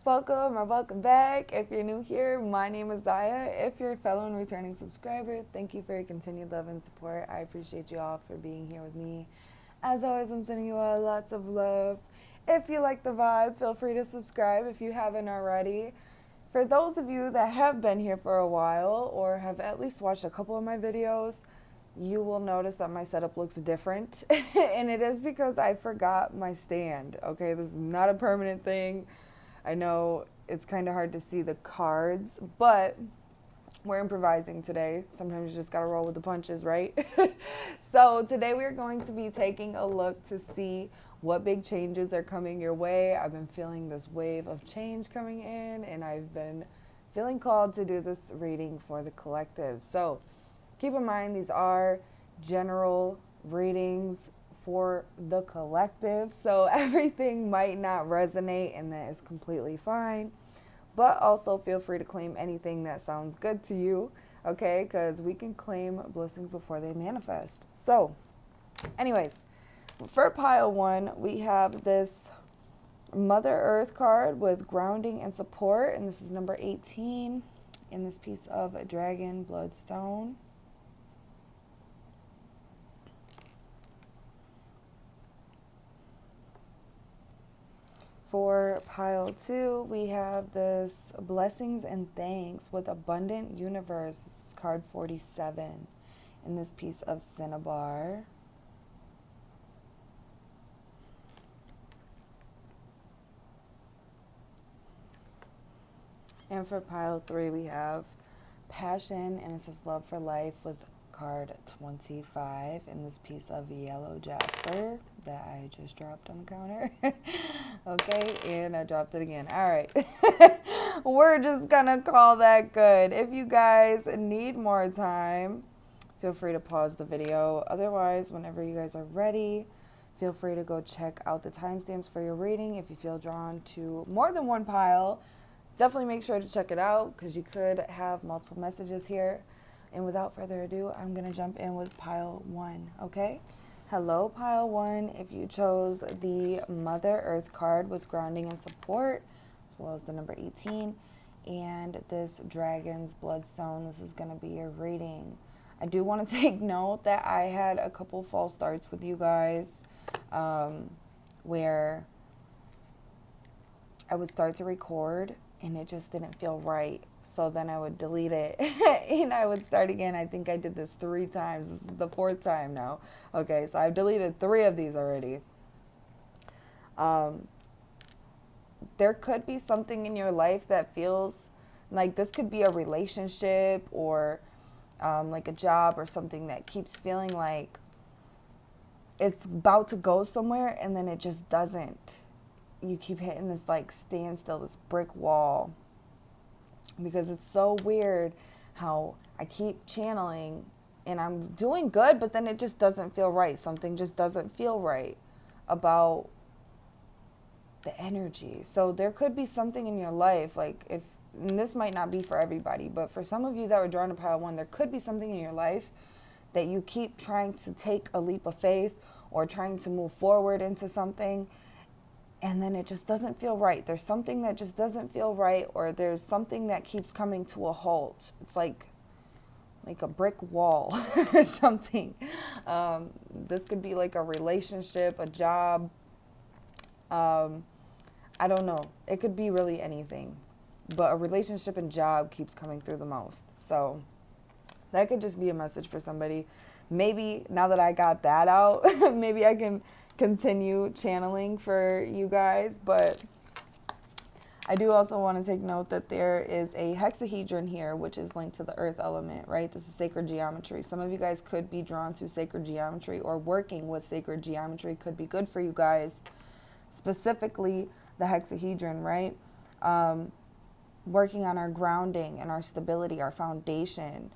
Welcome or welcome back. If you're new here, my name is Ziya. If you're a fellow and returning subscriber, thank you for your continued love and support. I appreciate you all for being here with me. As always, I'm sending you all lots of love. If you like the vibe, feel free to subscribe if you haven't already. For those of you that have been here for a while or have at least watched a couple of my videos, you will notice that my setup looks different. And it is because I forgot my stand. Okay, this is not a permanent thing. I know it's kind of hard to see the cards, but we're improvising today. Sometimes you just gotta roll with the punches, right? So today we're going to be taking a look to see what big changes are coming your way. I've been feeling this wave of change coming in, and I've been feeling called to do this reading for the collective. So keep in mind, these are general readings for the collective, so everything might not resonate, and that is completely fine. But also feel free to claim anything that sounds good to you, okay? Because we can claim blessings before they manifest. So, anyways, for pile one, we have this Mother Earth card with grounding and support, and this is number 18 in this piece of Dragon Bloodstone. For pile two, we have this Blessings and Thanks with Abundant Universe. This is card 47 in this piece of Cinnabar. And for pile three, we have Passion, and it says Love for Life with card 25 in this piece of Yellow Jasper that I just dropped on the counter. Okay, and I dropped it again. All right. We're just gonna call that good. If you guys need more time, feel free to pause the video. Otherwise, whenever you guys are ready, feel free to go check out the timestamps for your reading. If you feel drawn to more than one pile, definitely make sure to check it out because you could have multiple messages here. And without further ado, I'm going to jump in with pile one, okay? Hello, pile one. If you chose the Mother Earth card with grounding and support, as well as the number 18, and this Dragon's Bloodstone, this is going to be your reading. I do want to take note that I had a couple false starts with you guys where I would start to record and it just didn't feel right. So then I would delete it and I would start again. I think I did this 3 times. This is the 4th time now. Okay, so I've deleted 3 of these already. There could be something in your life that feels like this could be a relationship or like a job or something that keeps feeling like it's about to go somewhere and then it just doesn't. You keep hitting this like standstill, this brick wall. Because it's so weird how I keep channeling and I'm doing good, but then it just doesn't feel right. Something just doesn't feel right about the energy. So there could be something in your life, like if, and this might not be for everybody, but for some of you that were drawn to pile one, there could be something in your life that you keep trying to take a leap of faith or trying to move forward into something. And then it just doesn't feel right. There's something that just doesn't feel right, or there's something that keeps coming to a halt. It's like a brick wall or something. This could be like a relationship, a job. I don't know. It could be really anything. But a relationship and job keeps coming through the most. So that could just be a message for somebody. Maybe now that I got that out, maybe I can continue channeling for you guys. But I do also want to take note that there is a hexahedron here, which is linked to the earth element, right? This is sacred geometry. Some of you guys could be drawn to sacred geometry, or working with sacred geometry could be good for you guys. Specifically the hexahedron, right? Working on our grounding and our stability, our foundation,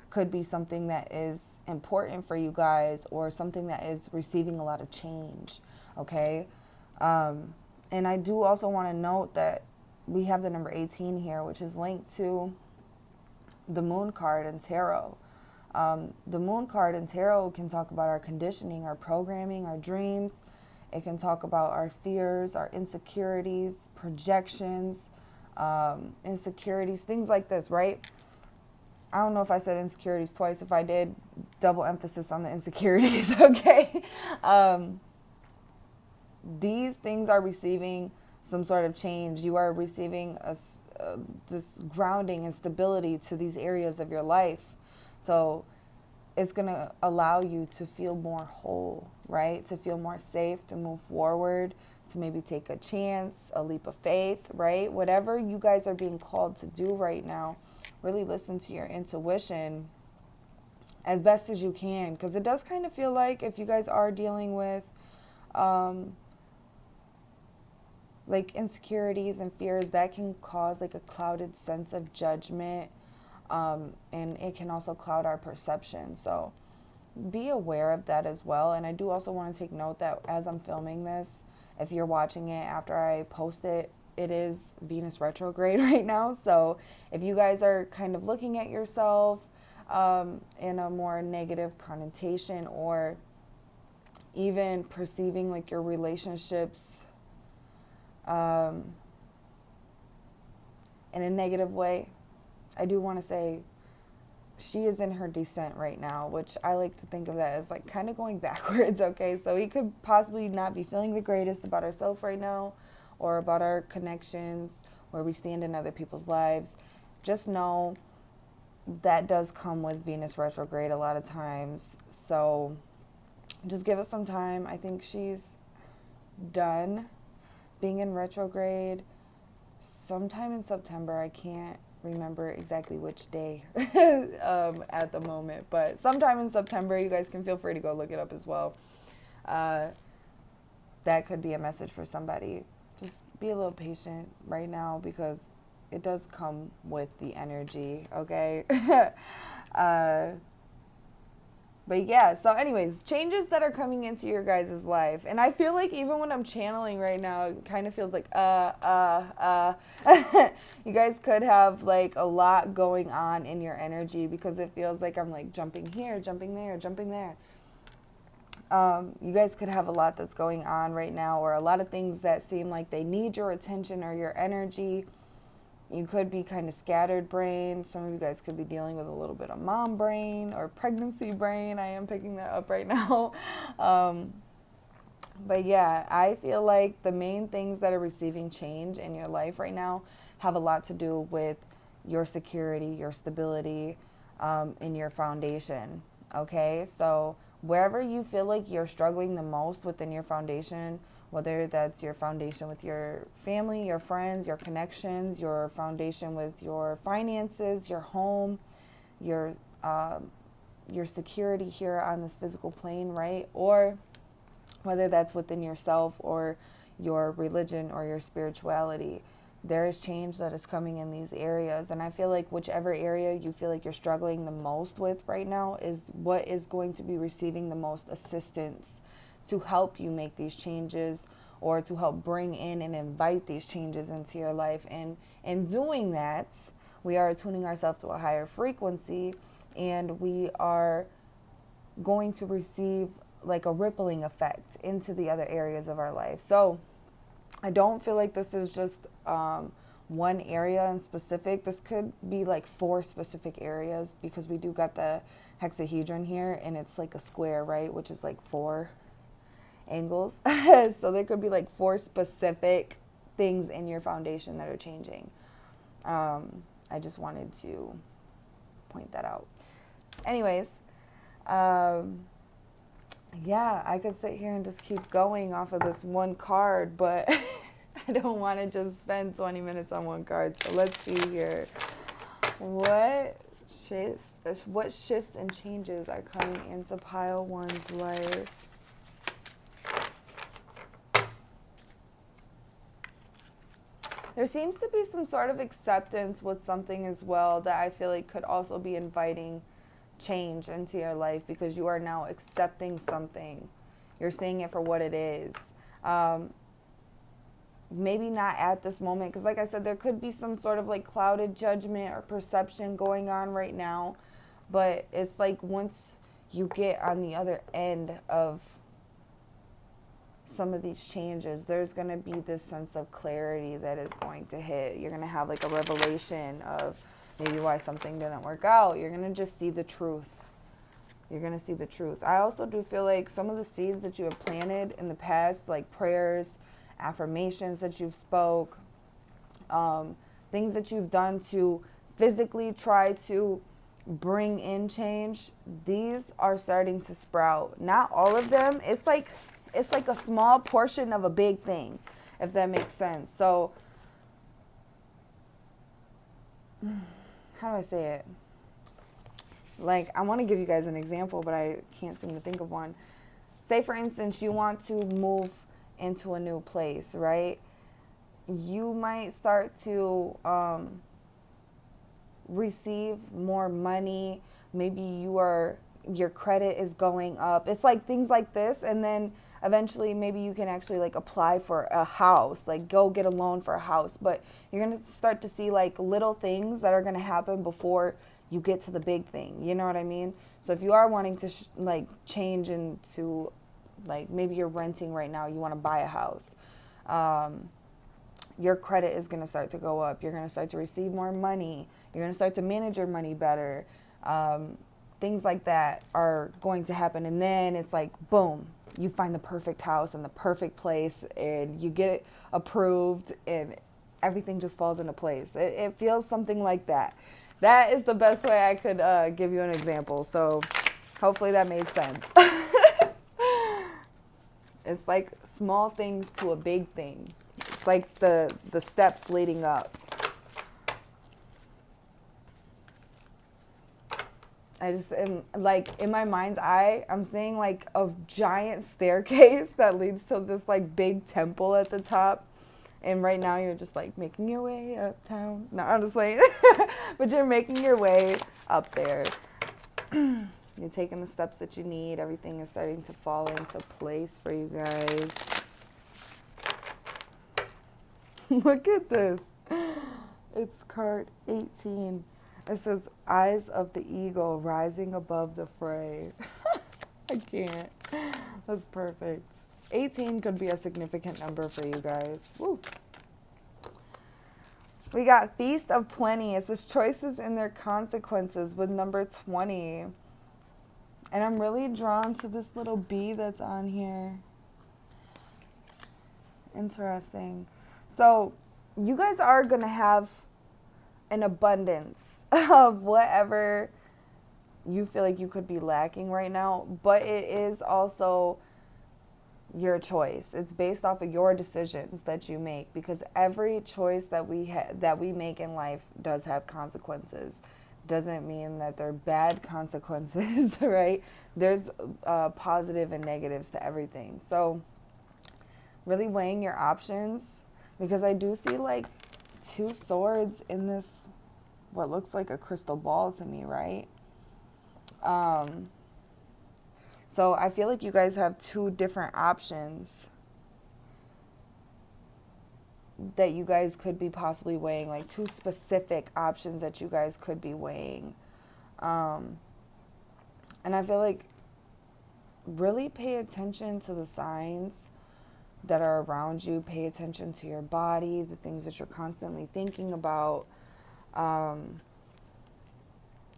could be something that is important for you guys, or something that is receiving a lot of change, okay? And I do also want to note that we have the number 18 here, which is linked to the moon card in tarot. The moon card in tarot can talk about our conditioning, our programming, our dreams. It can talk about our fears, our insecurities, projections. insecurities, things like this, right? I don't know if I said insecurities twice. If I did, double emphasis on the insecurities, okay? These things are receiving some sort of change. You are receiving this grounding and stability to these areas of your life. So it's going to allow you to feel more whole, right? To feel more safe, to move forward, to maybe take a chance, a leap of faith, right? Whatever you guys are being called to do right now, really listen to your intuition as best as you can, because it does kind of feel like if you guys are dealing with like insecurities and fears, that can cause like a clouded sense of judgment, and it can also cloud our perception. So be aware of that as well. And I do also want to take note that as I'm filming this, if you're watching it after I post it, it is Venus retrograde right now. So if you guys are kind of looking at yourself in a more negative connotation, or even perceiving like your relationships in a negative way, I do want to say she is in her descent right now, which I like to think of that as like kind of going backwards, okay? So we could possibly not be feeling the greatest about ourselves right now, or about our connections, where we stand in other people's lives. Just know that does come with Venus retrograde a lot of times. So just give it some time. I think she's done being in retrograde sometime in September. I can't remember exactly which day at the moment, but sometime in September. You guys can feel free to go look it up as well. That could be a message for somebody. Just be a little patient right now, because it does come with the energy, okay? But yeah, so anyways, changes that are coming into your guys' life. And I feel like even when I'm channeling right now, it kind of feels like, you guys could have like a lot going on in your energy, because it feels like I'm like jumping here, jumping there, jumping there. You guys could have a lot that's going on right now, or a lot of things that seem like they need your attention or your energy. You could be kind of scattered brain. Some of you guys could be dealing with a little bit of mom brain or pregnancy brain. I am picking that up right now. But yeah, I feel like the main things that are receiving change in your life right now have a lot to do with your security, your stability, in your foundation. Okay, so wherever you feel like you're struggling the most within your foundation, whether that's your foundation with your family, your friends, your connections, your foundation with your finances, your home, your security here on this physical plane, right? Or whether that's within yourself or your religion or your spirituality, there is change that is coming in these areas. And I feel like whichever area you feel like you're struggling the most with right now is what is going to be receiving the most assistance to help you make these changes, or to help bring in and invite these changes into your life. And in doing that, we are attuning ourselves to a higher frequency, and we are going to receive like a rippling effect into the other areas of our life. So I don't feel like this is just one area in specific. This could be like 4 specific areas, because we do got the hexahedron here, and it's like a square, right? Which is like 4 angles. So there could be like 4 specific things in your foundation that are changing. I just wanted to point that out. Anyways, yeah, I could sit here and just keep going off of this one card, but I don't want to just spend 20 minutes on one card. So let's see here. What shifts and changes are coming into pile 1's life? There seems to be some sort of acceptance with something as well, that I feel like could also be inviting change into your life, because you are now accepting something. You're seeing it for what it is. Maybe not at this moment, because like I said, there could be some sort of like clouded judgment or perception going on right now. But it's like once you get on the other end of some of these changes, there's going to be this sense of clarity that is going to hit. You're going to have like a revelation of maybe why something didn't work out. You're going to just see the truth. You're going to see the truth. I also do feel like some of the seeds that you have planted in the past, like prayers, affirmations that you've spoke, things that you've done to physically try to bring in change, these are starting to sprout. Not all of them. It's like a small portion of a big thing, if that makes sense. So, how do I say it? Like, I want to give you guys an example, but I can't seem to think of one. Say, for instance, you want to move into a new place, right? You might start to receive more money. Maybe your credit is going up. It's like things like this, and then eventually maybe you can actually like apply for a house, like go get a loan for a house. But you're going to start to see like little things that are going to happen before you get to the big thing. You know what I mean? So if you are wanting to like change into, like, maybe you're renting right now, you want to buy a house, your credit is going to start to go up. You're going to start to receive more money. You're going to start to manage your money better. Things like that are going to happen. And then it's like, boom, you find the perfect house in the perfect place, and you get it approved, and everything just falls into place. It feels something like that. That is the best way I could give you an example. So hopefully that made sense. It's like small things to a big thing. It's like the steps leading up. I just am like, in my mind's eye, I'm seeing like a giant staircase that leads to this like big temple at the top. And right now you're just like making your way uptown. No, I'm just playing. But you're making your way up there. You're taking the steps that you need. Everything is starting to fall into place for you guys. Look at this. It's card 18. It says, eyes of the eagle rising above the fray. I can't. That's perfect. 18 could be a significant number for you guys. Woo. We got Feast of Plenty. It says choices and their consequences with number 20. And I'm really drawn to this little bee that's on here. Interesting. So you guys are going to have an abundance of whatever you feel like you could be lacking right now. But it is also your choice. It's based off of your decisions that you make, because every choice that we make in life does have consequences. Doesn't mean that they're bad consequences, right? There's positive and negatives to everything. So really weighing your options, because I do see like 2 swords in this, what looks like a crystal ball to me, right? So I feel like you guys have 2 different options that you guys could be possibly weighing, like 2 specific options that you guys could be weighing. And I feel like really pay attention to the signs that are around you. Pay attention to your body, the things that you're constantly thinking about.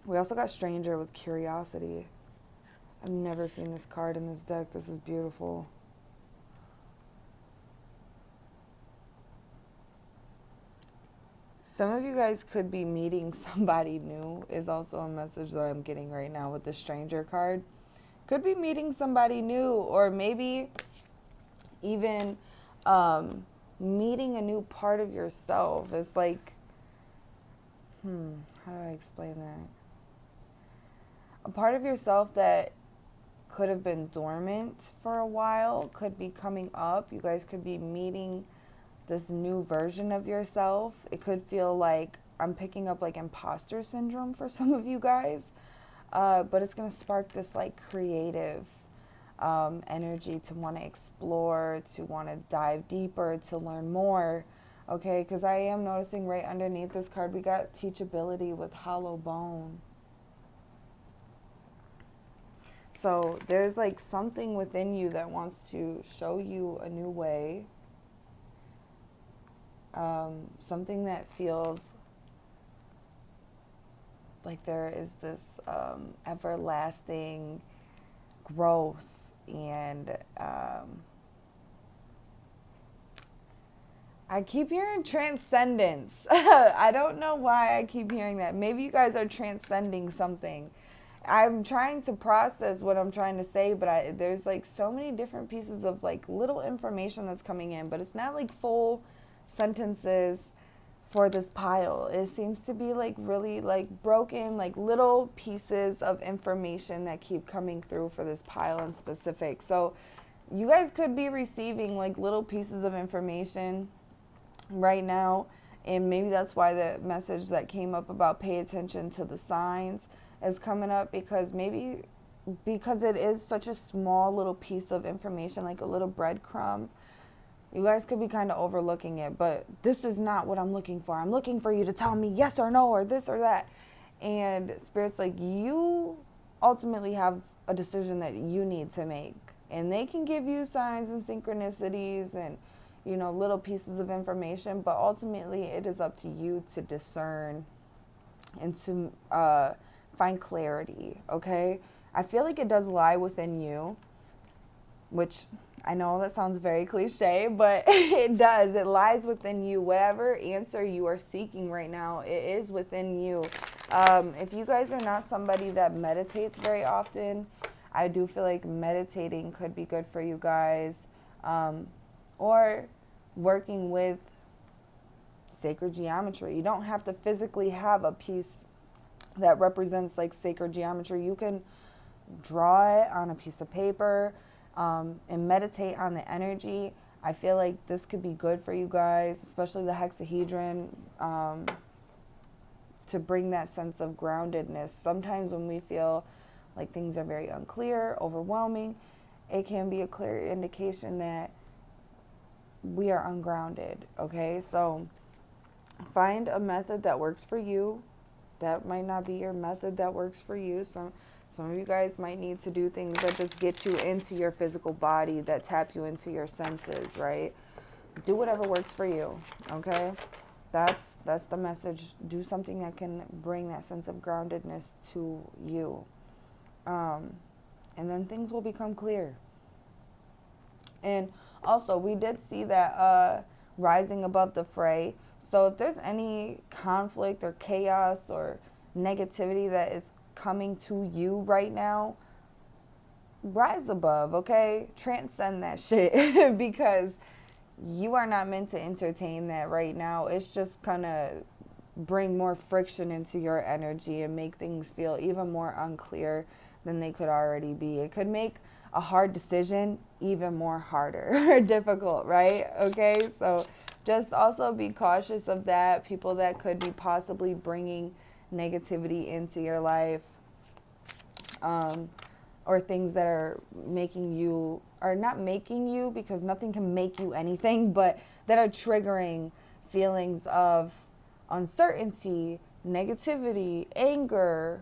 We also got Stranger with Curiosity. I've never seen this card in this deck. This is beautiful. Some of you guys could be meeting somebody new, is also a message that I'm getting right now with the Stranger card. Could be meeting somebody new, or maybe even meeting a new part of yourself. It's like, how do I explain that? A part of yourself that could have been dormant for a while could be coming up. You guys could be meeting this new version of yourself. It could feel like, I'm picking up like imposter syndrome for some of you guys, but it's going to spark this like creative energy to want to explore, to want to dive deeper, to learn more. Okay, because I am noticing right underneath this card we got teachability with hollow bone. So there's like something within you that wants to show you a new way. Something that feels like there is this everlasting growth and I keep hearing transcendence. I don't know why I keep hearing that. Maybe you guys are transcending something. I'm trying to process what I'm trying to say, but there's like so many different pieces of like little information that's coming in, but it's not like full sentences for this pile. It seems to be like really like broken, like little pieces of information that keep coming through for this pile in specific. So you guys could be receiving like little pieces of information right now, and maybe that's why the message that came up about pay attention to the signs is coming up, because it is such a small little piece of information, like a little breadcrumb. You guys could be kind of overlooking it, but this is not what I'm looking for. I'm looking for you to tell me yes or no or this or that. And Spirit's like, you ultimately have a decision that you need to make, and they can give you signs and synchronicities and little pieces of information, but ultimately it is up to you to discern and to find clarity, okay? I feel like it does lie within you, which I know that sounds very cliche, but it does. It lies within you. Whatever answer you are seeking right now, it is within you. If you guys are not somebody that meditates very often, I do feel like meditating could be good for you guys. Or working with sacred geometry. You don't have to physically have a piece that represents like sacred geometry. You can draw it on a piece of paper and meditate on the energy. I feel like this could be good for you guys, especially the hexahedron, to bring that sense of groundedness. Sometimes when we feel like things are very unclear, overwhelming, it can be a clear indication that we are ungrounded, okay? So find a method that works for you. That might not be your method that works for you. Some of you guys might need to do things that just get you into your physical body, that tap you into your senses, right? Do whatever works for you, okay? That's the message. Do something that can bring that sense of groundedness to you. And then things will become clear. And also, we did see that rising above the fray. So if there's any conflict or chaos or negativity that is coming to you right now, rise above, okay? Transcend that shit because you are not meant to entertain that right now. It's just gonna bring more friction into your energy and make things feel even more unclear than they could already be. It could make a hard decision even more harder or difficult, right? Okay, so just also be cautious of that. People that could be possibly bringing negativity into your life, or things that are making you, or not making you, because nothing can make you anything, but that are triggering feelings of uncertainty, negativity, anger,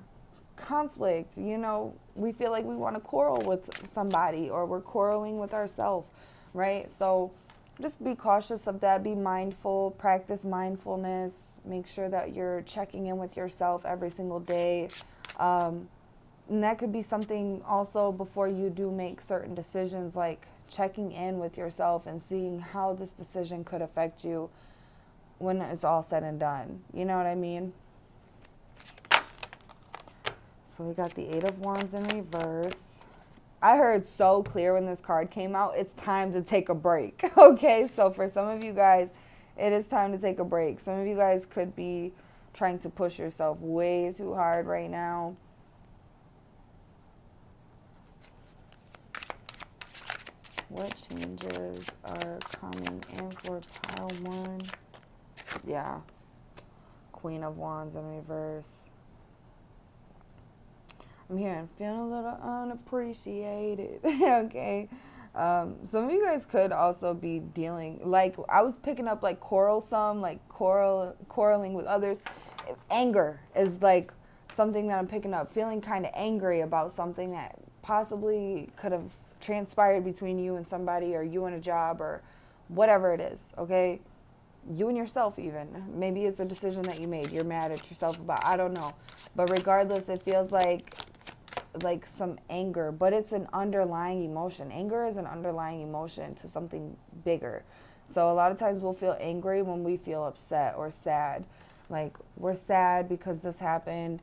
conflict. We feel like we want to quarrel with somebody, or we're quarreling with ourselves, right? So just be cautious of that. Be mindful, practice mindfulness, make sure that you're checking in with yourself every single day. And that could be something also before you do make certain decisions, like checking in with yourself and seeing how this decision could affect you when it's all said and done. You know what I mean? So we got the Eight of Wands in reverse. I heard so clear when this card came out, it's time to take a break. Okay, so for some of you guys, it is time to take a break. Some of you guys could be trying to push yourself way too hard right now. What changes are coming in for pile one? Yeah. Queen of Wands in reverse. I'm hearing feeling a little unappreciated. Okay. Some of you guys could also be dealing, like I was picking up like quarrelsome, like quarreling with others. Anger is like something that I'm picking up. Feeling kind of angry about something that possibly could have transpired between you and somebody, or you and a job, or whatever it is, okay? You and yourself even. Maybe it's a decision that you made. You're mad at yourself about, I don't know. But regardless, it feels like some anger, but it's an underlying emotion. Anger is an underlying emotion to something bigger. So a lot of times we'll feel angry when we feel upset or sad. Like, we're sad because this happened,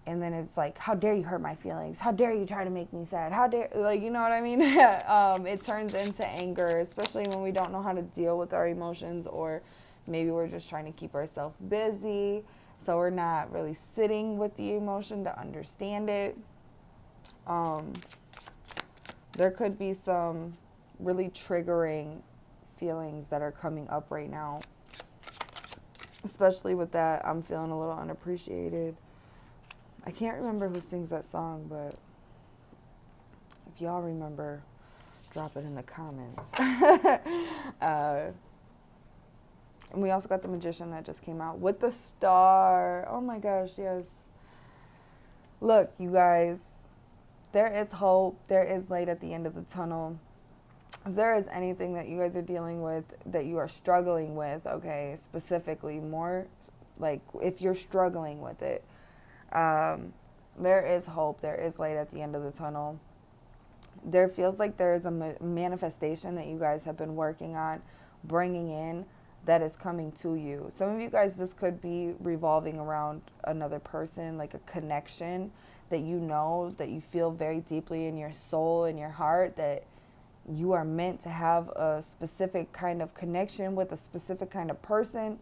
and then it's like, how dare you hurt my feelings? How dare you try to make me sad? How dare, like, you know what I mean? It turns into anger, especially when we don't know how to deal with our emotions, or maybe we're just trying to keep ourselves busy, so we're not really sitting with the emotion to understand it. There could be some really triggering feelings that are coming up right now. Especially with that, I'm feeling a little unappreciated. I can't remember who sings that song, but if y'all remember, drop it in the comments. And we also got the Magician that just came out with the star. Oh my gosh, yes. Look, you guys, there is hope. There is light at the end of the tunnel. If there is anything that you guys are dealing with, that you are struggling with, okay, specifically more, like if you're struggling with it, there is hope. There is light at the end of the tunnel. There feels like there is a manifestation that you guys have been working on bringing in that is coming to you. Some of you guys, this could be revolving around another person, like a connection that you know, that you feel very deeply in your soul, in your heart, that you are meant to have a specific kind of connection with a specific kind of person.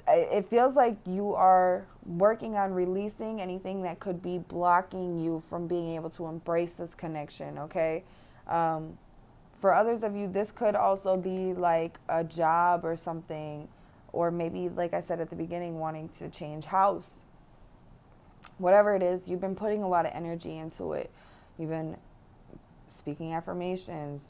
It feels like you are working on releasing anything that could be blocking you from being able to embrace this connection, okay? For others of you, this could also be like a job or something, or maybe, like I said at the beginning, wanting to change house. Whatever it is, you've been putting a lot of energy into it. You've been speaking affirmations,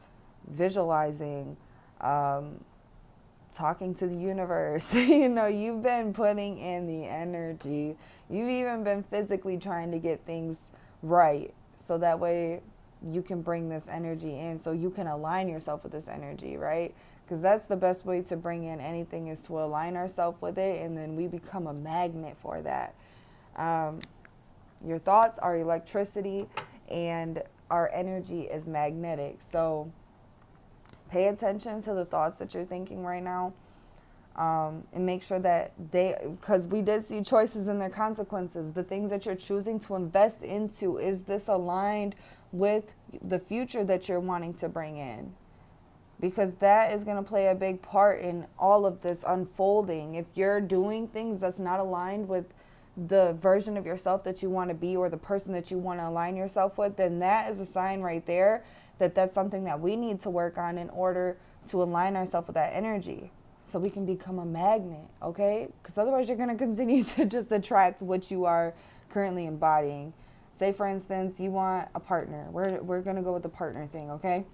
visualizing, talking to the universe. You know, you've been putting in the energy. You've even been physically trying to get things right, so that way you can bring this energy in, so you can align yourself with this energy, right? Because that's the best way to bring in anything, is to align ourselves with it, and then we become a magnet for that. Your thoughts are electricity, and our energy is magnetic. So pay attention to the thoughts that you're thinking right now, and make sure that because we did see choices and their consequences. The things that you're choosing to invest into, is this aligned with the future that you're wanting to bring in? Because that is going to play a big part in all of this unfolding. If you're doing things that's not aligned with the version of yourself that you want to be, or the person that you want to align yourself with, then that is a sign right there that that's something that we need to work on in order to align ourselves with that energy, so we can become a magnet, okay? Because otherwise you're going to continue to just attract what you are currently embodying. Say, for instance, you want a partner. We're going to go with the partner thing, okay?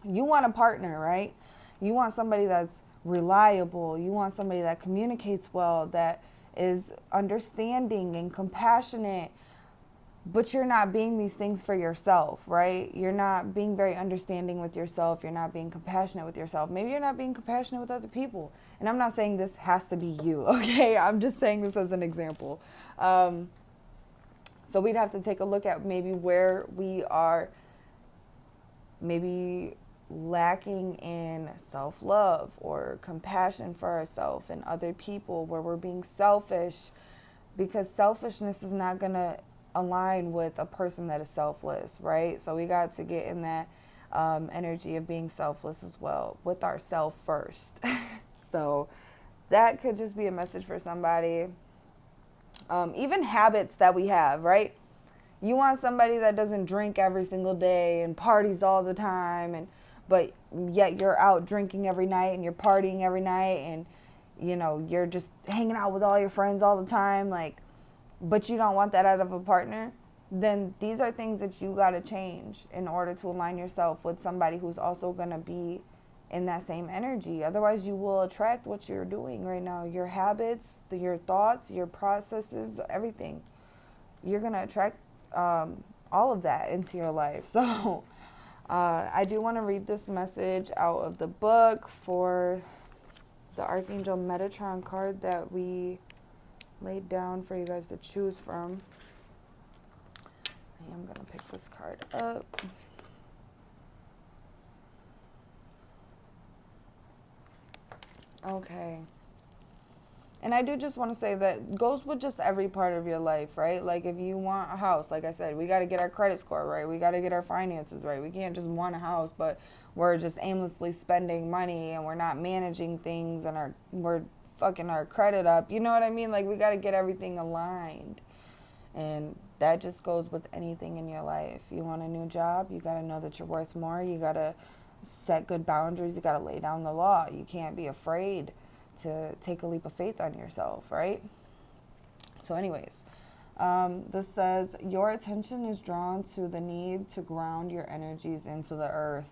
You want a partner, right? You want somebody that's reliable. You want somebody that communicates well, that is understanding and compassionate. But you're not being these things for yourself, right? You're not being very understanding with yourself. You're not being compassionate with yourself. Maybe you're not being compassionate with other people. And I'm not saying this has to be you, okay? I'm just saying this as an example. So we'd have to take a look at maybe where we are maybe lacking in self-love or compassion for ourselves and other people, where we're being selfish, because selfishness is not going to align with a person that is selfless, right? So we got to get in that energy of being selfless as well, with ourselves first. So that could just be a message for somebody. Even habits that we have, right? You want somebody that doesn't drink every single day and parties all the time, but yet you're out drinking every night and you're partying every night, and you know, you're just hanging out with all your friends all the time, like, but you don't want that out of a partner. Then these are things that you got to change in order to align yourself with somebody who's also going to be in that same energy. Otherwise, you will attract what you're doing right now. Your habits, your thoughts, your processes, everything. You're going to attract all of that into your life. So I do want to read this message out of the book for the Archangel Metatron card that we laid down for you guys to choose from. I am going to pick this card up. Okay. And I do just want to say that goes with just every part of your life, right? Like if you want a house, like I said, we got to get our credit score right. We got to get our finances right. We can't just want a house, but we're just aimlessly spending money and we're not managing things and we're fucking our credit up. You know what I mean? Like we got to get everything aligned. And that just goes with anything in your life. You want a new job, you got to know that you're worth more. You got to set good boundaries. You got to lay down the law. You can't be afraid to take a leap of faith on yourself, right? So anyways, this says, your attention is drawn to the need to ground your energies into the earth.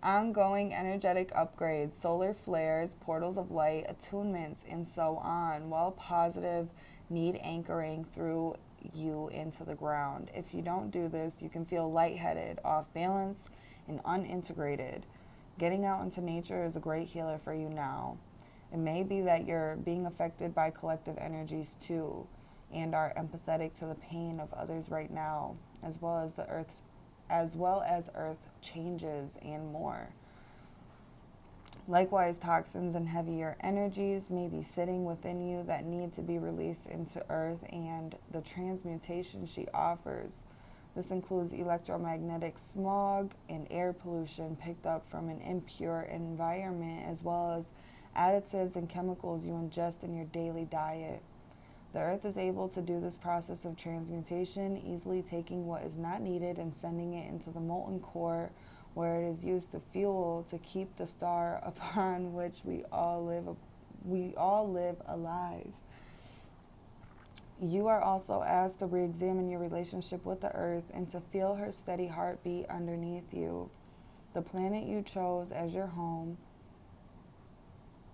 Ongoing energetic upgrades, solar flares, portals of light, attunements, and so on, while positive need anchoring through you into the ground. If you don't do this, you can feel lightheaded, off balance, and unintegrated. Getting out into nature is a great healer for you now. It may be that you're being affected by collective energies too, and are empathetic to the pain of others right now, as well as earth changes and more. Likewise, toxins and heavier energies may be sitting within you that need to be released into earth and the transmutation she offers. This includes electromagnetic smog and air pollution picked up from an impure environment, as well as additives and chemicals you ingest in your daily diet. The earth is able to do this process of transmutation, easily taking what is not needed and sending it into the molten core, where it is used to fuel to keep the star upon which we all live alive. You are also asked to re-examine your relationship with the earth and to feel her steady heartbeat underneath you. The planet you chose as your home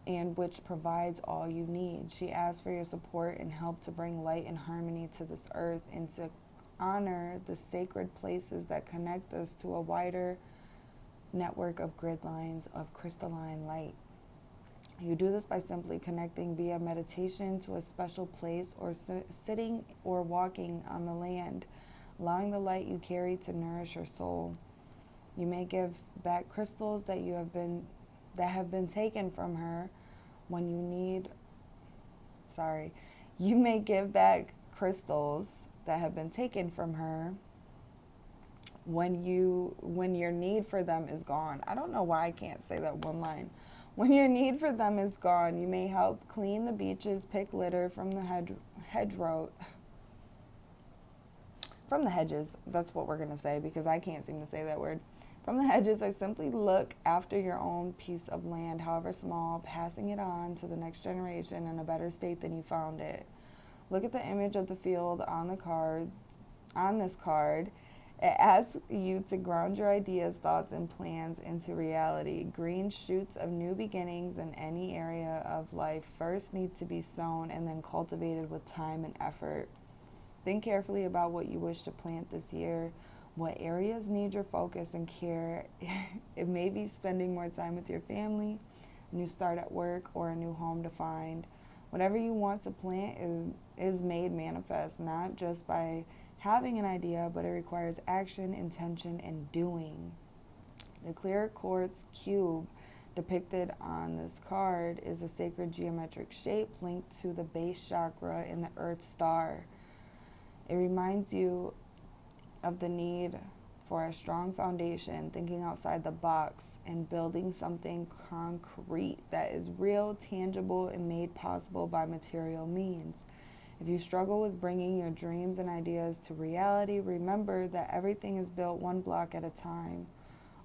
and which provides all you need. She asks for your support and help to bring light and harmony to this earth and to honor the sacred places that connect us to a wider network of grid lines of crystalline light. You do this by simply connecting via meditation to a special place or sitting or walking on the land, allowing the light you carry to nourish your soul. You may give back crystals that have been taken from her when you need. You may give back crystals that have been taken from her when your need for them is gone. I don't know why I can't say that one line. When your need for them is gone, you may help clean the beaches, pick litter from the hedgerow. From the hedges, that's what we're going to say because I can't seem to say that word. From the hedges, or simply look after your own piece of land, however small, passing it on to the next generation in a better state than you found it. Look at the image of the field on this card. It asks you to ground your ideas, thoughts, and plans into reality. Green shoots of new beginnings in any area of life first need to be sown and then cultivated with time and effort. Think carefully about what you wish to plant this year. What areas need your focus and care? It may be spending more time with your family, a new start at work, or a new home to find. Whatever you want to plant is made manifest, not just by having an idea, but it requires action, intention, and doing. The clear quartz cube depicted on this card is a sacred geometric shape linked to the base chakra in the Earth star. It reminds you of the need for a strong foundation, thinking outside the box, and building something concrete that is real, tangible, and made possible by material means. If you struggle with bringing your dreams and ideas to reality, remember that everything is built one block at a time.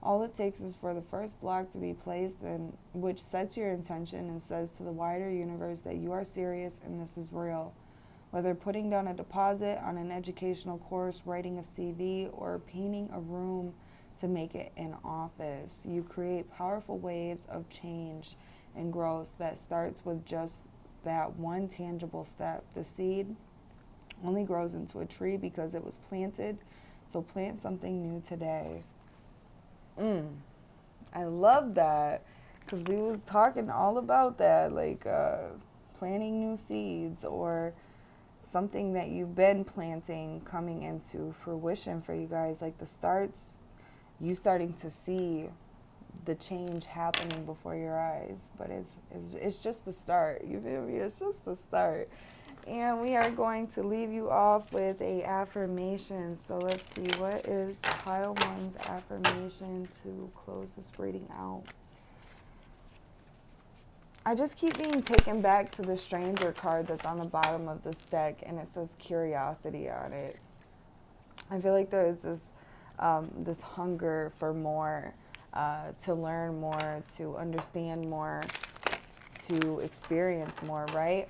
All it takes is for the first block to be placed, in which sets your intention and says to the wider universe that you are serious and this is real. Whether putting down a deposit on an educational course, writing a CV, or painting a room to make it an office, you create powerful waves of change and growth that starts with just that one tangible step. The seed only grows into a tree because it was planted. So plant something new today. I love that, because we was talking all about that, like planting new seeds, or something that you've been planting coming into fruition for you guys, like the starts, you starting to see the change happening before your eyes. But it's just the start, you feel me? It's just the start. And we are going to leave you off with a affirmation. So let's see, what is pile one's affirmation to close this reading out? I just keep being taken back to the stranger card that's on the bottom of this deck, and it says curiosity on it. I feel like there is this this hunger for more, to learn more, to understand more, to experience more, right?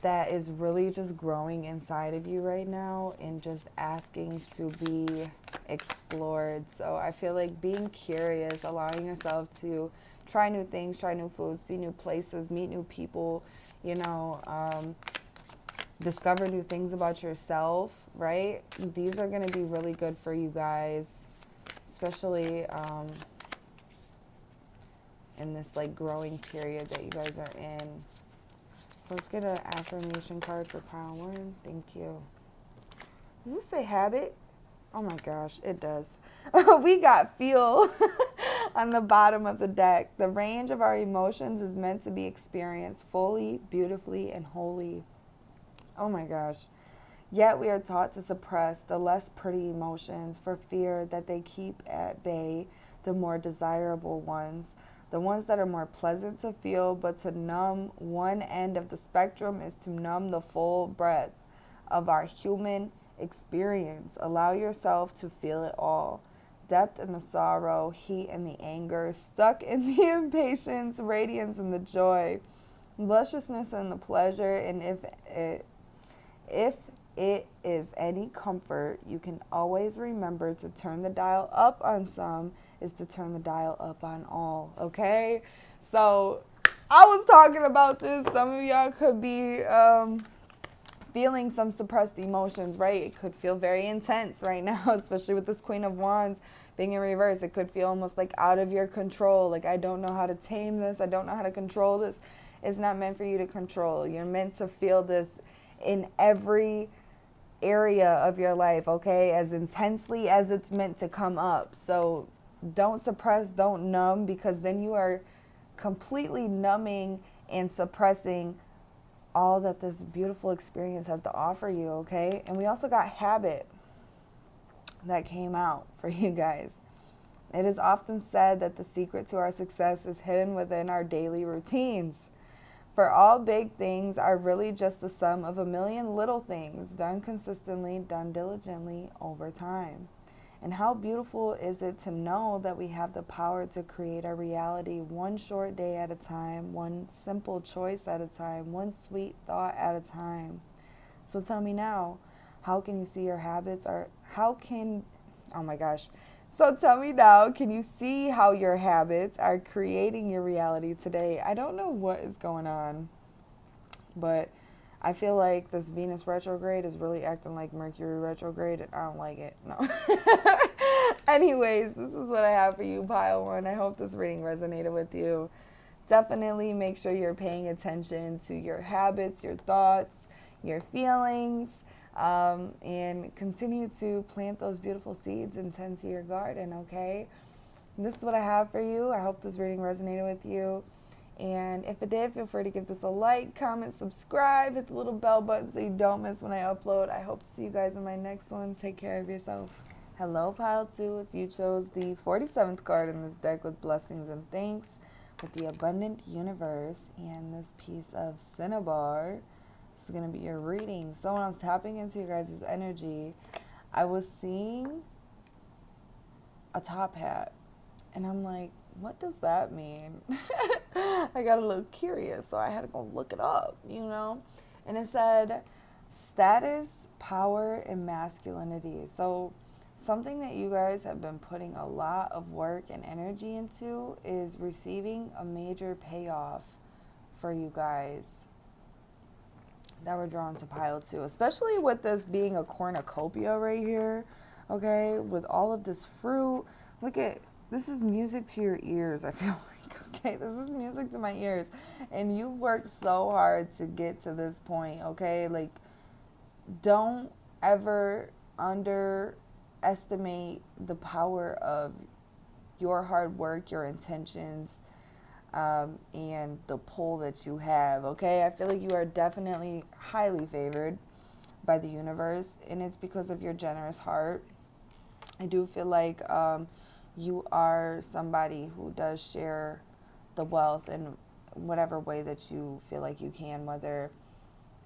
That is really just growing inside of you right now, and just asking to be explored. So I feel like being curious, allowing yourself to try new things, try new foods, see new places, meet new people, you know, discover new things about yourself, right? These are going to be really good for you guys, especially in this like growing period that you guys are in. So let's get an affirmation card for pile one. Thank you. Does this say habit? Oh my gosh, it does. We got feel on the bottom of the deck. The range of our emotions is meant to be experienced fully, beautifully, and wholly. Oh my gosh. Yet we are taught to suppress the less pretty emotions for fear that they keep at bay the more desirable ones. The ones that are more pleasant to feel, but to numb one end of the spectrum is to numb the full breadth of our human experience. Allow yourself to feel it all. Depth in the sorrow, heat in the anger, stuck in the impatience, radiance in the joy, lusciousness in the pleasure, and if it is any comfort, you can always remember to turn the dial up on some is to turn the dial up on all, okay? So I was talking about this. Some of y'all could be feeling some suppressed emotions, right? It could feel very intense right now, especially with this Queen of Wands being in reverse. It could feel almost like out of your control. Like, I don't know how to tame this. I don't know how to control this. It's not meant for you to control. You're meant to feel this in every area of your life, okay? As intensely as it's meant to come up. So don't suppress, don't numb, because then you are completely numbing and suppressing all that this beautiful experience has to offer you, okay? And we also got habit that came out for you guys. It is often said that the secret to our success is hidden within our daily routines. For all big things are really just the sum of a million little things done consistently, done diligently over time. And how beautiful is it to know that we have the power to create our reality one short day at a time, one simple choice at a time, one sweet thought at a time. So tell me now, how can you see your habits, or So tell me now, can you see how your habits are creating your reality today? I don't know what is going on, but I feel like this Venus retrograde is really acting like Mercury retrograde, and I don't like it. No. Anyways, this is what I have for you, pile one. I hope this reading resonated with you. Definitely make sure you're paying attention to your habits, your thoughts, your feelings, and continue to plant those beautiful seeds and tend to your garden, okay? And this is what I have for you. I hope this reading resonated with you. And if it did, feel free to give this a like, comment, subscribe, hit the little bell button so you don't miss when I upload. I hope to see you guys in my next one. Take care of yourself. Hello, pile two. If you chose the 47th card in this deck with blessings and thanks, with the abundant universe and this piece of Cinnabar, this is going to be your reading. So when I was tapping into you guys' energy, I was seeing a top hat. And I'm like, what does that mean? I got a little curious, so I had to go look it up, you know? And it said status, power, and masculinity. So something that you guys have been putting a lot of work and energy into is receiving a major payoff for you guys. that we're drawn to pile 2, especially with this being a cornucopia right here, okay, with all of this fruit. Look at, this is music to your ears, I feel like, okay, this is music to my ears, and you've worked so hard to get to this point, okay, like, don't ever underestimate the power of your hard work, your intentions, and the pull that you have, okay? I feel like you are definitely highly favored by the universe, and it's because of your generous heart. I do feel like you are somebody who does share the wealth in whatever way that you feel like you can, whether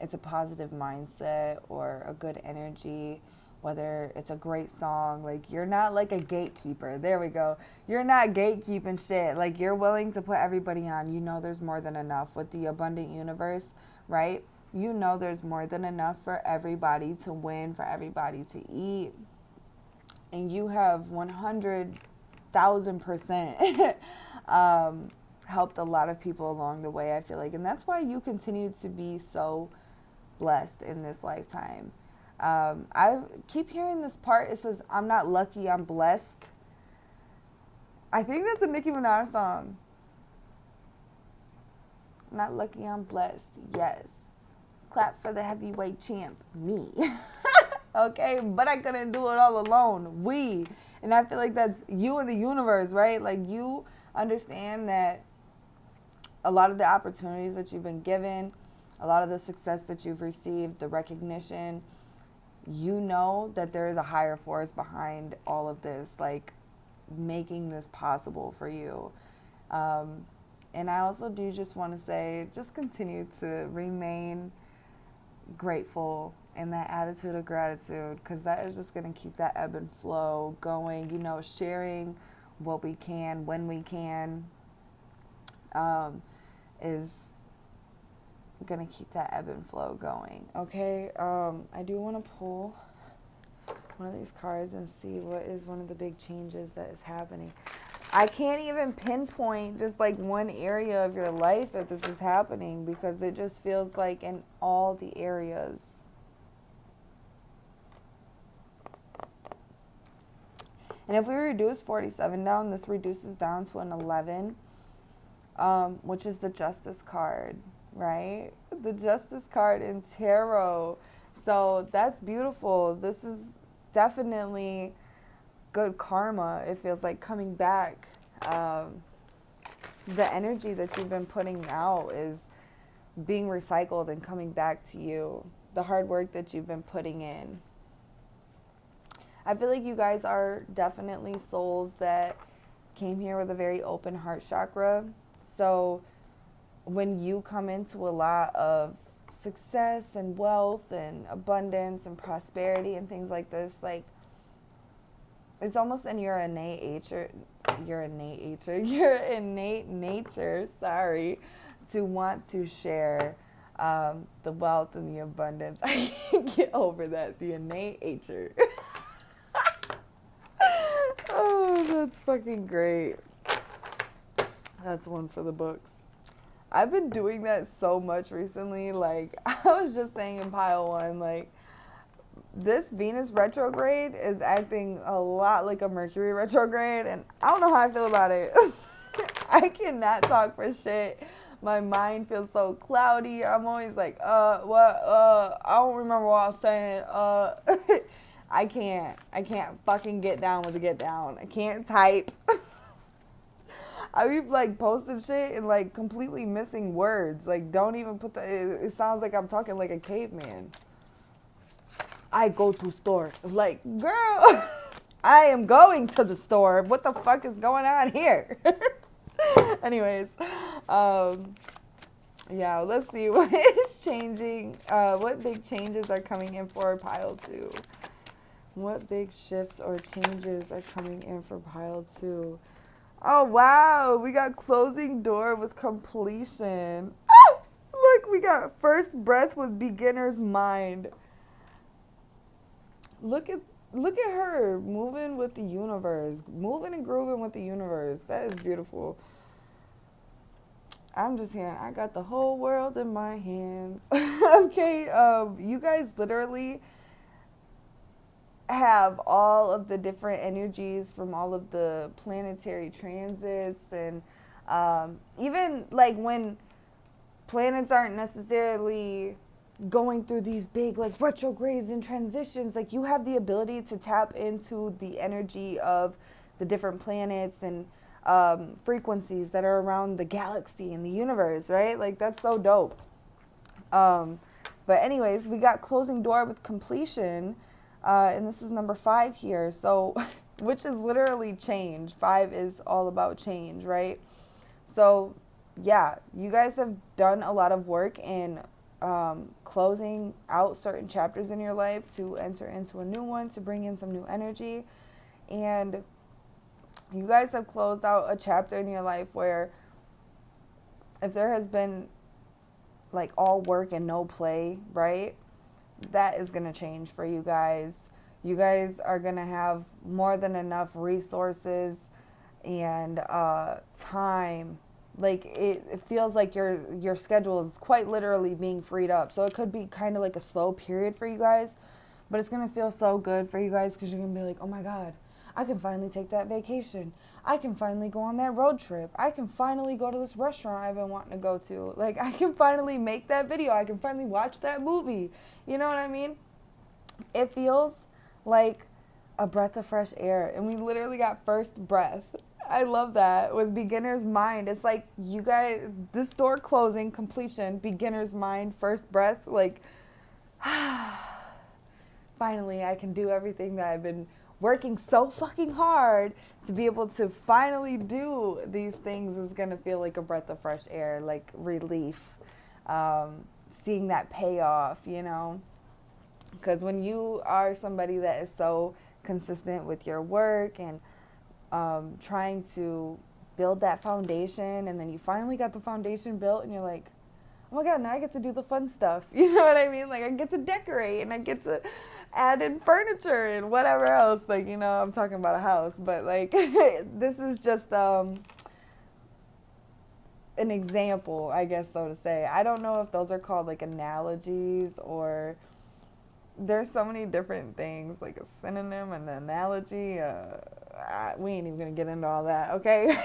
it's a positive mindset or a good energy, whether it's a great song. Like, you're not like a gatekeeper. There we go. You're not gatekeeping shit. Like, you're willing to put everybody on. You know there's more than enough with the abundant universe, right? You know there's more than enough for everybody to win, for everybody to eat. And you have 100,000% helped a lot of people along the way, I feel like. And that's why you continue to be so blessed in this lifetime. I keep hearing this part. It says, I'm not lucky, I'm blessed. I think that's a Nicki Minaj song. I'm not lucky, I'm blessed. Yes. Clap for the heavyweight champ, me. Okay, but I couldn't do it all alone. We. And I feel like that's you and the universe, right? Like, you understand that a lot of the opportunities that you've been given, a lot of the success that you've received, the recognition, you know that there is a higher force behind all of this, like, making this possible for you. And I also do just want to say, just continue to remain grateful in that attitude of gratitude, because that is just going to keep that ebb and flow going, you know, sharing what we can when we can is going to keep that ebb and flow going. Okay, I do want to pull one of these cards and see what is one of the big changes that is happening. I can't even pinpoint just like one area of your life that this is happening, because it just feels like in all the areas. And if we reduce 47 down, this reduces down to an 11, which is the Justice card, right? The Justice card in Tarot. So that's beautiful. This is definitely good karma. It feels like coming back. The energy that you've been putting out is being recycled and coming back to you. The hard work that you've been putting in. I feel like you guys are definitely souls that came here with a very open heart chakra. So when you come into a lot of success and wealth and abundance and prosperity and things like this, like, it's almost in your innate nature, to want to share the wealth and the abundance. I can't get over that, the innate nature. Oh, that's fucking great. That's one for the books. I've been doing that so much recently. Like, I was just saying in pile 1, like, this Venus retrograde is acting a lot like a Mercury retrograde, and I don't know how I feel about it. I cannot talk for shit. My mind feels so cloudy. I'm always like, I don't remember what I was saying. I can't fucking get down with the get down. I can't type. I be like posting shit and like completely missing words. Like, don't even put it sounds like I'm talking like a caveman. I go to store. Like, girl, I am going to the store. What the fuck is going on here? Anyways, yeah, let's see what is changing. What big changes are coming in for pile 2? What big shifts or changes are coming in for pile 2? Oh, wow. We got closing door with completion. Ah! Look, we got first breath with beginner's mind. Look at her moving with the universe. Moving and grooving with the universe. That is beautiful. I'm just hearing, I got the whole world in my hands. Okay, you guys literally have all of the different energies from all of the planetary transits, and even like when planets aren't necessarily going through these big like retrogrades and transitions, like you have the ability to tap into the energy of the different planets and frequencies that are around the galaxy and the universe, right? Like that's so dope. But anyways, we got closing door with completion, and this is number 5 here. So, which is literally change. 5 is all about change, right? So, yeah, you guys have done a lot of work in closing out certain chapters in your life to enter into a new one, to bring in some new energy. And you guys have closed out a chapter in your life where if there has been like all work and no play, right? That is going to change for you guys. You guys are going to have more than enough resources and time. Like it feels like your schedule is quite literally being freed up. So it could be kind of like a slow period for you guys, but it's going to feel so good for you guys because you're going to be like, oh my God, I can finally take that vacation. I can finally go on that road trip. I can finally go to this restaurant I've been wanting to go to. Like, I can finally make that video. I can finally watch that movie. You know what I mean? It feels like a breath of fresh air. And we literally got first breath. I love that. With beginner's mind, it's like you guys, this door closing, completion, beginner's mind, first breath. Like, finally, I can do everything that I've been working so fucking hard to be able to finally do these things is going to feel like a breath of fresh air, like relief, seeing that payoff, you know, because when you are somebody that is so consistent with your work and trying to build that foundation, and then you finally got the foundation built and you're like, oh my God, now I get to do the fun stuff. You know what I mean? Like I get to decorate and I get to add in furniture and whatever else. Like, you know, I'm talking about a house, but like this is just an example, I guess, so to say. I don't know if those are called like analogies, or there's so many different things, like a synonym, an analogy. We ain't even gonna get into all that, okay?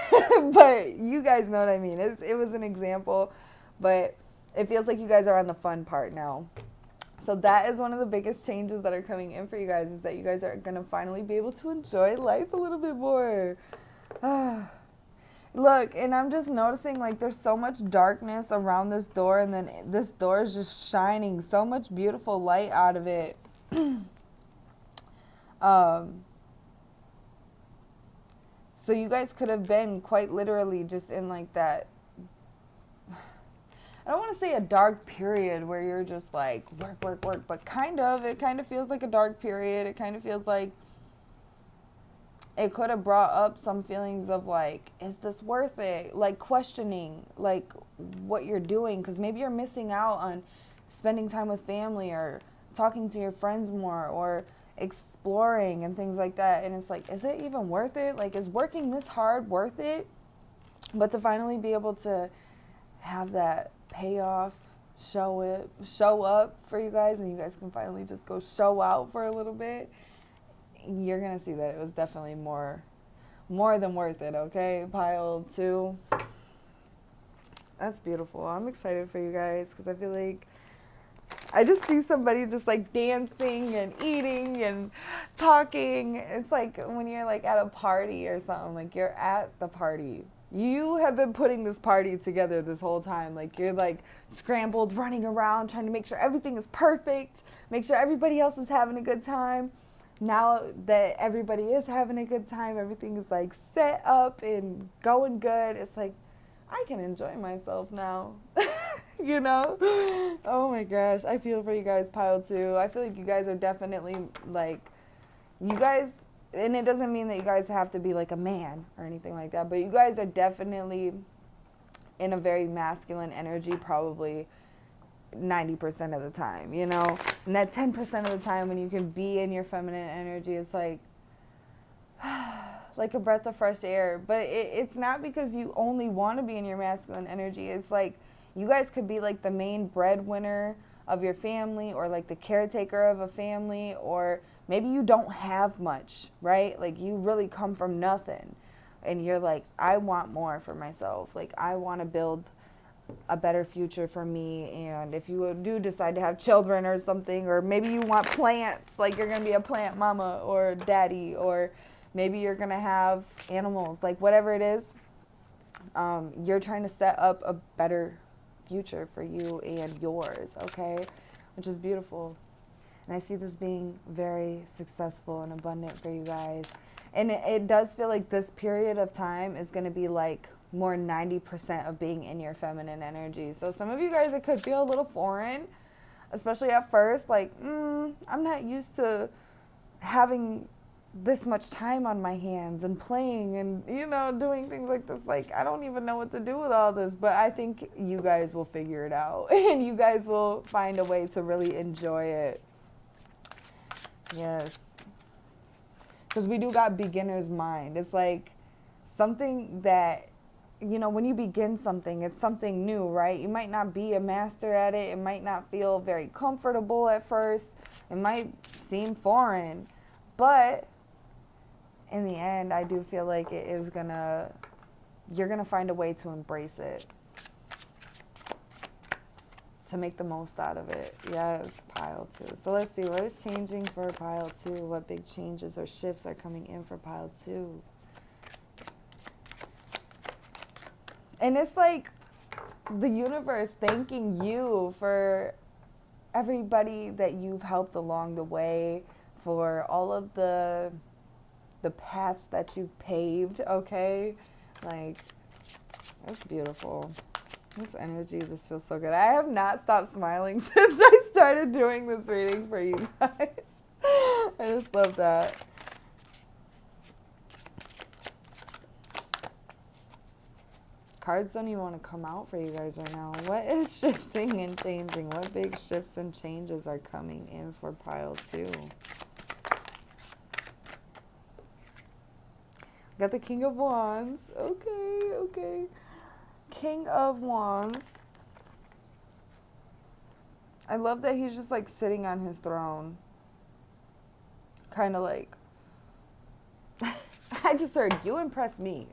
But you guys know what I mean. It was an example, but it feels like you guys are on the fun part now. So that is one of the biggest changes that are coming in for you guys, is that you guys are going to finally be able to enjoy life a little bit more. Look, and I'm just noticing like there's so much darkness around this door, and then this door is just shining so much beautiful light out of it. So you guys could have been quite literally just in like that, I don't want to say a dark period where you're just like work, but it kind of feels like a dark period. It kind of feels like it could have brought up some feelings of like, is this worth it? Like questioning like what you're doing, because maybe you're missing out on spending time with family or talking to your friends more or exploring and things like that. And it's like, is it even worth it? Like, is working this hard worth it? But to finally be able to have that payoff, show up for you guys, and you guys can finally just go show out for a little bit, you're gonna see that it was definitely more than worth it. Okay, pile 2. That's beautiful. I'm excited for you guys because I feel like I just see somebody just like dancing and eating and talking. It's like when you're like at a party or something, like you're at the party. You have been putting this party together this whole time. Like you're like scrambled, running around, trying to make sure everything is perfect, make sure everybody else is having a good time. Now that everybody is having a good time, everything is like set up and going good. It's like, I can enjoy myself now. You know? Oh my gosh. I feel for you guys, pile 2. I feel like you guys are definitely like, you guys, and it doesn't mean that you guys have to be like a man or anything like that, but you guys are definitely in a very masculine energy, probably 90% of the time, you know? And that 10% of the time when you can be in your feminine energy, it's like, like a breath of fresh air. But it's not because you only want to be in your masculine energy. It's like you guys could be like the main breadwinner of your family, or like the caretaker of a family, or maybe you don't have much, right? Like you really come from nothing and you're like, I want more for myself. Like I want to build a better future for me. And if you do decide to have children or something, or maybe you want plants, like you're going to be a plant mama or daddy, or maybe you're going to have animals, like whatever it is, you're trying to set up a better future for you and yours, okay? Which is beautiful. And I see this being very successful and abundant for you guys. And it does feel like this period of time is going to be like more 90% of being in your feminine energy. So some of you guys, it could feel a little foreign, especially at first, like, I'm not used to having this much time on my hands and playing and, you know, doing things like this. Like, I don't even know what to do with all this, but I think you guys will figure it out and you guys will find a way to really enjoy it. Yes. Because we do got beginner's mind. It's like something that, you know, when you begin something, it's something new, right? You might not be a master at it. It might not feel very comfortable at first. It might seem foreign. But in the end, I do feel like it is you're going to find a way to embrace it, to make the most out of it. Yes, pile 2. So let's see, what is changing for pile 2? What big changes or shifts are coming in for pile 2? And it's like the universe thanking you for everybody that you've helped along the way, for all of the paths that you've paved, okay? Like, that's beautiful. This energy just feels so good. I have not stopped smiling since I started doing this reading for you guys. I just love that. Cards don't even want to come out for you guys right now. What is shifting and changing? What big shifts and changes are coming in for pile 2? Got the King of Wands. Okay. King of Wands. I love that he's just like sitting on his throne. Kind of like, I just heard, you impress me.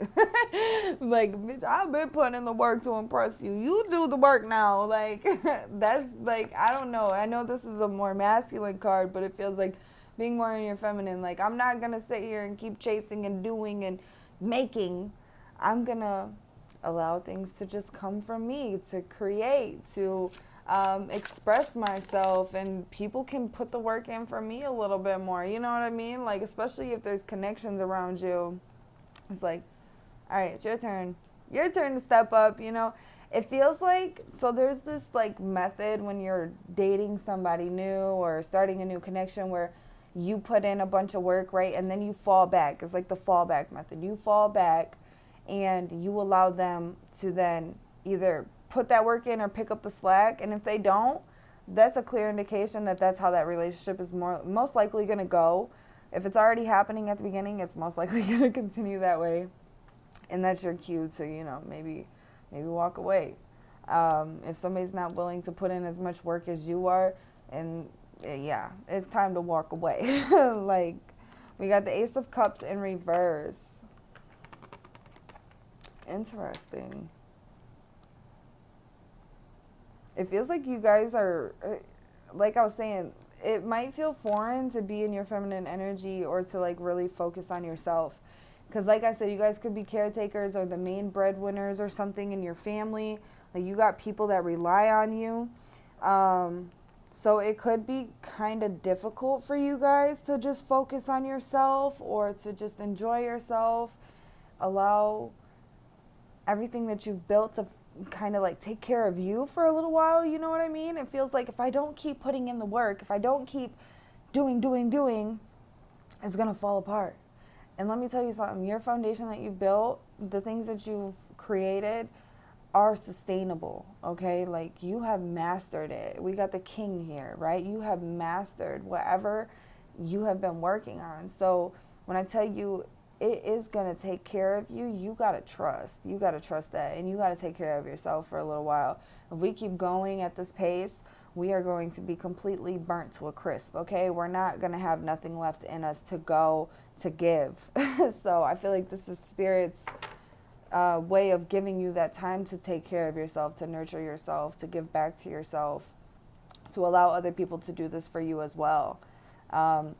Like, bitch, I've been putting in the work to impress you. You do the work now. Like, that's like, I don't know. I know this is a more masculine card, but it feels like being more in your feminine. Like, I'm not going to sit here and keep chasing and doing and making. I'm going to allow things to just come from me, to create, to express myself, and people can put the work in for me a little bit more. You know what I mean? Like, especially if there's connections around you. It's like, all right, it's your turn. Your turn to step up, you know? It feels like, so there's this like method when you're dating somebody new or starting a new connection where you put in a bunch of work, right? And then you fall back. It's like the fallback method. You fall back and you allow them to then either put that work in or pick up the slack. And if they don't, that's a clear indication that that's how that relationship is most likely going to go. If it's already happening at the beginning, it's most likely going to continue that way. And that's your cue to, you know, maybe walk away. If somebody's not willing to put in as much work as you are, and yeah, it's time to walk away. Like, we got the Ace of Cups in reverse. Interesting. It feels like you guys are, like I was saying, it might feel foreign to be in your feminine energy or to like really focus on yourself. Because like I said, you guys could be caretakers or the main breadwinners or something in your family. Like, you got people that rely on you. So it could be kind of difficult for you guys to just focus on yourself or to just enjoy yourself. Allow everything that you've built to kind of like take care of you for a little while. You know what I mean? It feels like if I don't keep putting in the work, if I don't keep doing, it's going to fall apart. And let me tell you something, your foundation that you've built, the things that you've created are sustainable, okay? Like, you have mastered it. We got the King here, right? You have mastered whatever you have been working on. So when I tell you it is going to take care of you. You got to trust. You got to trust that. And you got to take care of yourself for a little while. If we keep going at this pace, we are going to be completely burnt to a crisp, okay? We're not going to have nothing left in us to go to give. So I feel like this is Spirit's way of giving you that time to take care of yourself, to nurture yourself, to give back to yourself, to allow other people to do this for you as well. I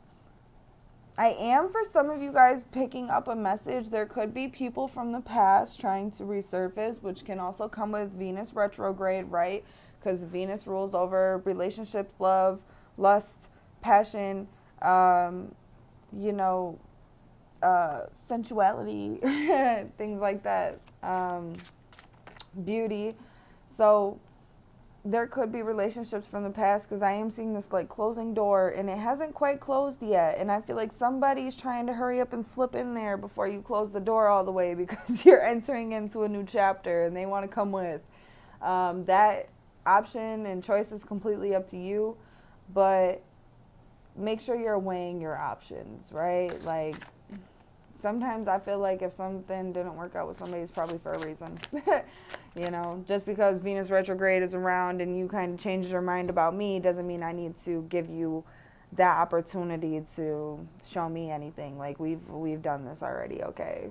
am, for some of you guys, picking up a message. There could be people from the past trying to resurface, which can also come with Venus retrograde, right? Because Venus rules over relationships, love, lust, passion, sensuality, things like that, beauty. So there could be relationships from the past, because I am seeing this like closing door, and it hasn't quite closed yet. And I feel like somebody's trying to hurry up and slip in there before you close the door all the way, because you're entering into a new chapter and they want to come with. That option and choice is completely up to you, but make sure you're weighing your options, right? Like, sometimes I feel like if something didn't work out with somebody, it's probably for a reason. Just because Venus retrograde is around and you kind of changed your mind about me doesn't mean I need to give you that opportunity to show me anything. Like, we've done this already, okay?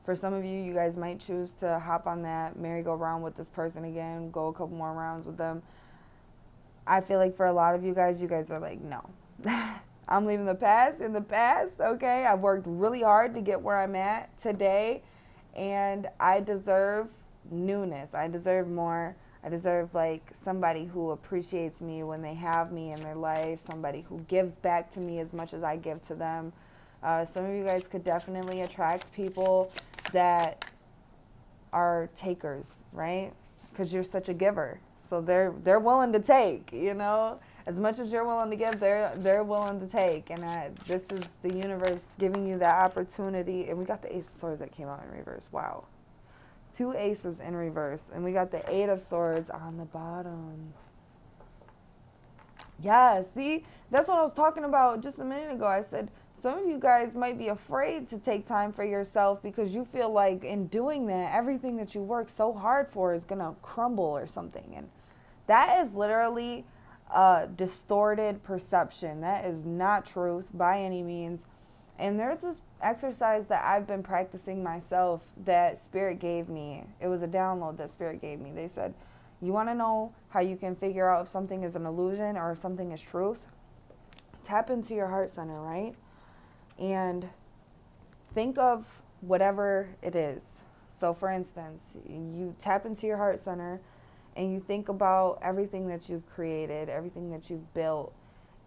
For some of you, you guys might choose to hop on that merry-go-round with this person again, go a couple more rounds with them. I feel like for a lot of you guys are like, no. I'm leaving the past in the past, okay? I've worked really hard to get where I'm at today, and I deserve newness. I deserve more. I deserve, like, somebody who appreciates me when they have me in their life, somebody who gives back to me as much as I give to them. Some of you guys could definitely attract people that are takers, right? Because you're such a giver. So they're willing to take, As much as you're willing to give, they're willing to take. And this is the universe giving you that opportunity. And we got the Ace of Swords that came out in reverse. Wow. 2 aces in reverse. And we got the 8 of Swords on the bottom. Yeah, see? That's what I was talking about just a minute ago. I said, some of you guys might be afraid to take time for yourself because you feel like in doing that, everything that you worked so hard for is going to crumble or something. And that is literally a distorted perception. That is not truth by any means. And there's this exercise that I've been practicing myself that Spirit gave me. It was a download that Spirit gave me. They said, you want to know how you can figure out if something is an illusion or if something is truth? Tap into your heart center, right? And think of whatever it is. So for instance, you tap into your heart center and you think about everything that you've created, everything that you've built,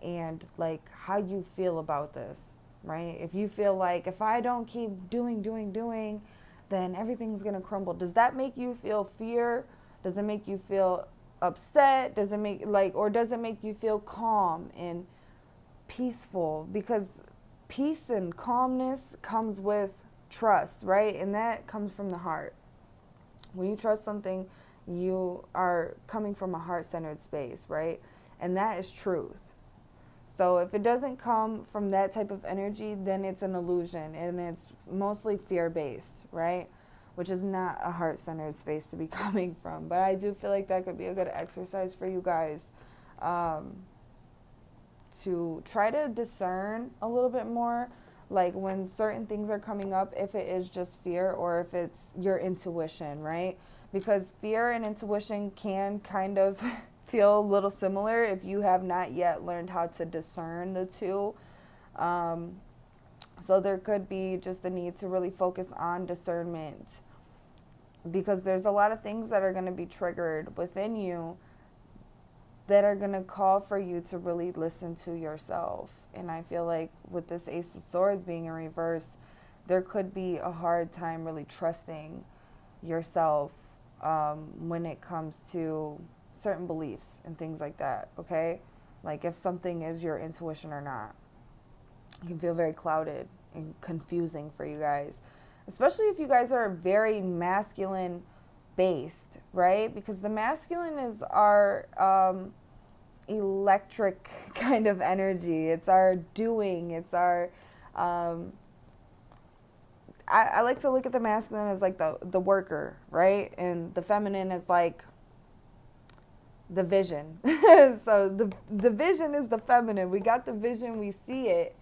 and like how you feel about this, right? If you feel like if I don't keep doing, then everything's going to crumble. Does that make you feel fear? Does it make you feel upset? Does it make you feel calm and peaceful? Because peace and calmness comes with trust, right? And that comes from the heart. When you trust something, you are coming from a heart-centered space, right? And that is truth. So if it doesn't come from that type of energy, then it's an illusion, and it's mostly fear-based, right? Which is not a heart-centered space to be coming from. But I do feel like that could be a good exercise for you guys to try to discern a little bit more, like when certain things are coming up, if it is just fear or if it's your intuition, right? Because fear and intuition can kind of feel a little similar if you have not yet learned how to discern the two. So there could be just the need to really focus on discernment, because there's a lot of things that are going to be triggered within you that are going to call for you to really listen to yourself. And I feel like with this Ace of Swords being in reverse, there could be a hard time really trusting yourself when it comes to certain beliefs and things like that, okay? Like if something is your intuition or not. It can feel very clouded and confusing for you guys, especially if you guys are very masculine based, right? Because the masculine is our electric kind of energy. It's our doing. It's our I like to look at the masculine as like the worker, right? And the feminine is like the vision. So the vision is the feminine. We got the vision, we see it.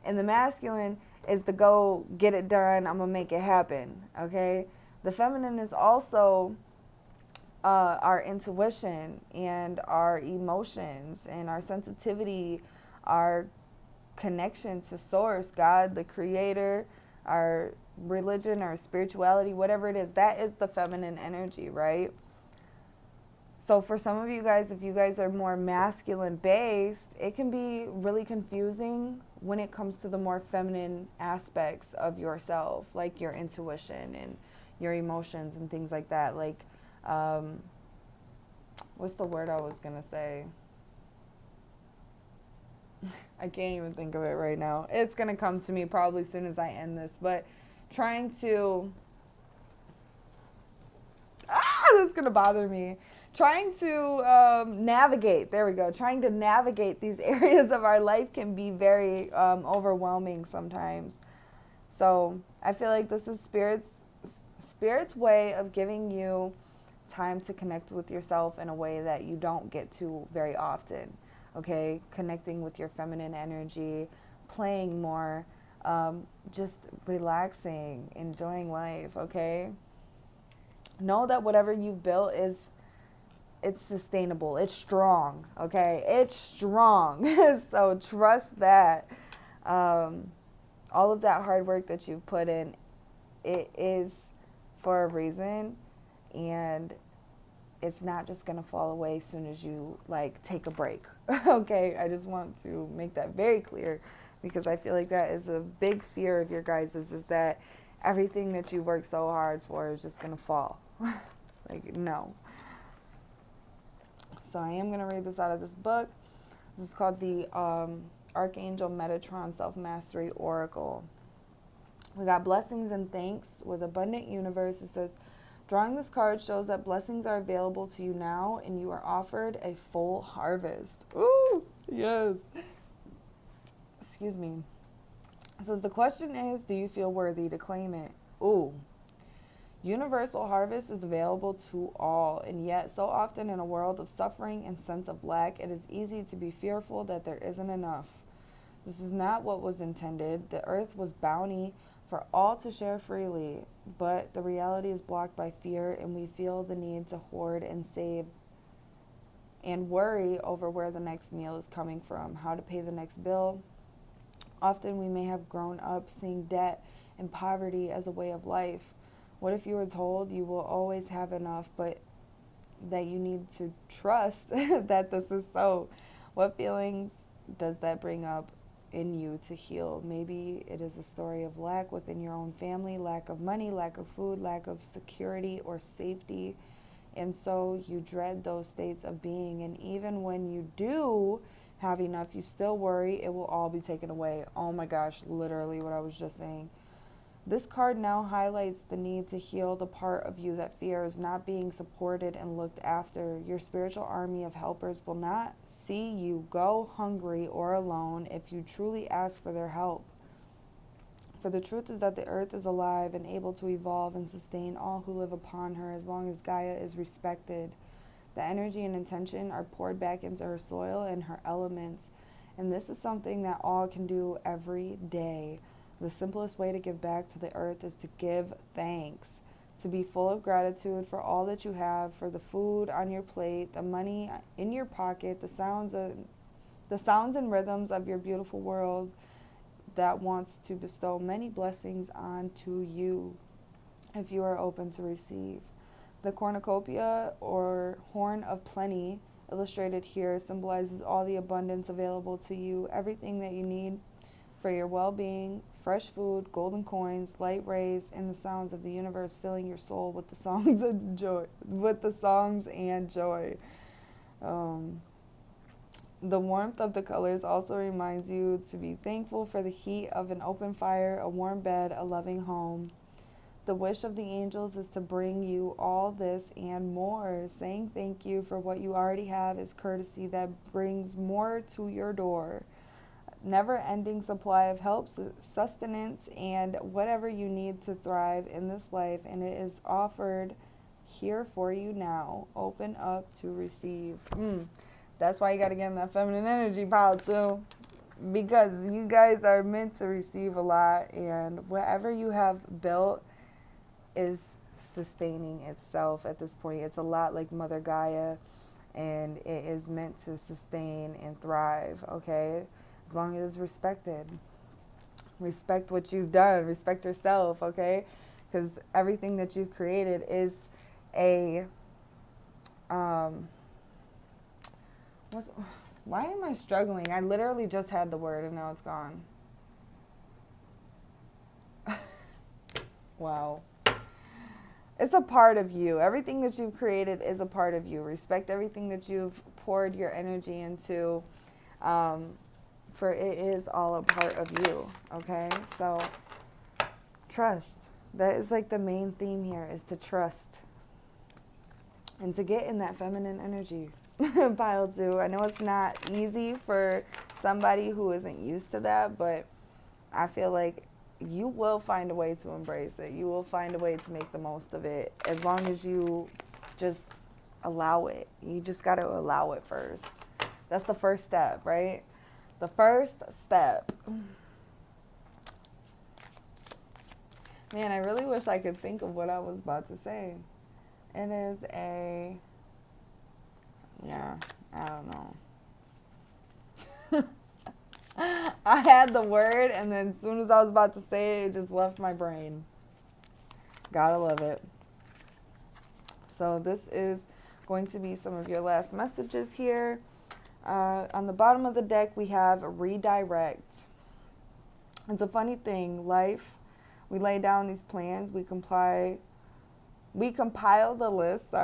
And the masculine is the go get it done, I'm going to make it happen, okay? The feminine is also our intuition and our emotions and our sensitivity, our connection to source, God, the creator, our religion, our spirituality, whatever it is. That is the feminine energy, right? So for some of you guys, if you guys are more masculine based, it can be really confusing when it comes to the more feminine aspects of yourself, like your intuition and your emotions and things like that. Like, what's the word I was going to say? I can't even think of it right now. It's going to come to me probably as soon as I end this, but trying to, that's going to bother me. Trying to navigate, there we go. Trying to navigate these areas of our life can be very overwhelming sometimes. So I feel like this is Spirit's way of giving you time to connect with yourself in a way that you don't get to very often. Okay, connecting with your feminine energy, playing more, just relaxing, enjoying life, okay? Know that whatever you've built it's sustainable, it's strong, okay? It's strong. So trust that all of that hard work that you've put in, it is for a reason, and it's not just going to fall away as soon as you like take a break. Okay, I just want to make that very clear, because I feel like that is a big fear of your guys' is that everything that you work so hard for is just going to fall. Like, no. So I am going to read this out of this book. This is called the Archangel Metatron Self-Mastery Oracle. We got blessings and thanks with abundant universe. It says, drawing this card shows that blessings are available to you now and you are offered a full harvest. Ooh, yes. Excuse me. It says, the question is, do you feel worthy to claim it? Ooh. Universal harvest is available to all, and yet so often in a world of suffering and sense of lack, it is easy to be fearful that there isn't enough. This is not what was intended. The earth was bounty for all to share freely, but the reality is blocked by fear, and we feel the need to hoard and save and worry over where the next meal is coming from, how to pay the next bill. Often we may have grown up seeing debt and poverty as a way of life. What if you were told you will always have enough, but that you need to trust that this is so? What feelings does that bring up in you to heal? Maybe it is a story of lack within your own family, lack of money, lack of food, lack of security or safety. And so you dread those states of being. And even when you do have enough, you still worry it will all be taken away. Oh my gosh, literally what I was just saying. This card now highlights the need to heal the part of you that fears not being supported and looked after. Your spiritual army of helpers will not see you go hungry or alone if you truly ask for their help. For the truth is that the earth is alive and able to evolve and sustain all who live upon her as long as Gaia is respected. The energy and intention are poured back into her soil and her elements, and this is something that all can do every day. The simplest way to give back to the earth is to give thanks, to be full of gratitude for all that you have, for the food on your plate, the money in your pocket, the sounds and rhythms of your beautiful world that wants to bestow many blessings onto you if you are open to receive. The cornucopia, or horn of plenty, illustrated here, symbolizes all the abundance available to you, everything that you need for your well-being, fresh food, golden coins, light rays, and the sounds of the universe filling your soul with the songs of joy, and joy. The warmth of the colors also reminds you to be thankful for the heat of an open fire, a warm bed, a loving home. The wish of the angels is to bring you all this and more. Saying thank you for what you already have is courtesy that brings more to your door. never-ending supply of help, sustenance, and whatever you need to thrive in this life, and it is offered here for you now. Open up to receive. That's why you got to get in that feminine energy pile too, because you guys are meant to receive a lot, and whatever you have built is sustaining itself at this point. It's a lot like Mother Gaia, and it is meant to sustain and thrive, okay? As long as it's respected. Respect what you've done. Respect yourself, okay? Because everything that you've created is a... why am I struggling? I literally just had the word and now it's gone. Wow. It's a part of you. Everything that you've created is a part of you. Respect everything that you've poured your energy into, for it is all a part of you, okay? So trust. That is like the main theme here, is to trust and to get in that feminine energy pile too. I know it's not easy for somebody who isn't used to that, but I feel like you will find a way to embrace it. You will find a way to make the most of it, as long as you just allow it. You just got to allow it first. That's the first step, right? The first step. Man, I really wish I could think of what I was about to say. It is a... yeah, I don't know. I had the word, and then as soon as I was about to say it, it just left my brain. Gotta love it. So this is going to be some of your last messages here. On the bottom of the deck, we have redirect. It's a funny thing. Life, we lay down these plans. We compile the list,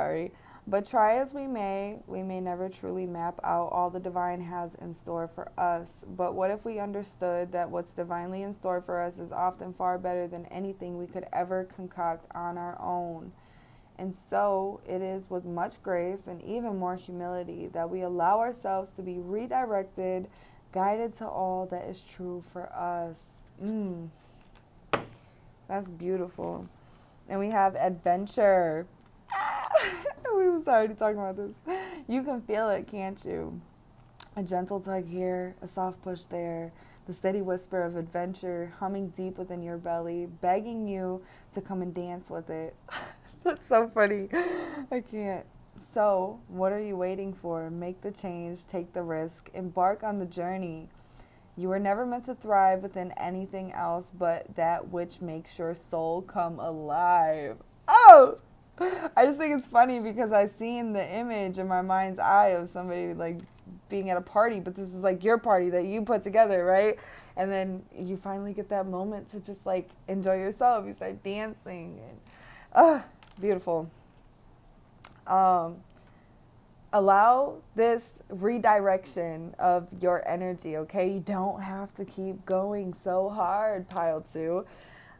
but try as we may never truly map out all the divine has in store for us. But what if we understood that what's divinely in store for us is often far better than anything we could ever concoct on our own? And so it is with much grace and even more humility that we allow ourselves to be redirected, guided to all that is true for us. That's beautiful. And we have adventure. We was already talking about this. You can feel it, can't you? A gentle tug here, a soft push there, the steady whisper of adventure humming deep within your belly, begging you to come and dance with it. That's so funny. I can't. So, what are you waiting for? Make the change, take the risk, embark on the journey. You were never meant to thrive within anything else but that which makes your soul come alive. Oh! I just think it's funny because I seen the image in my mind's eye of somebody like being at a party, but this is like your party that you put together, right? And then you finally get that moment to just like enjoy yourself. You start dancing and beautiful. Allow this redirection of your energy, okay? You don't have to keep going so hard, pile 2.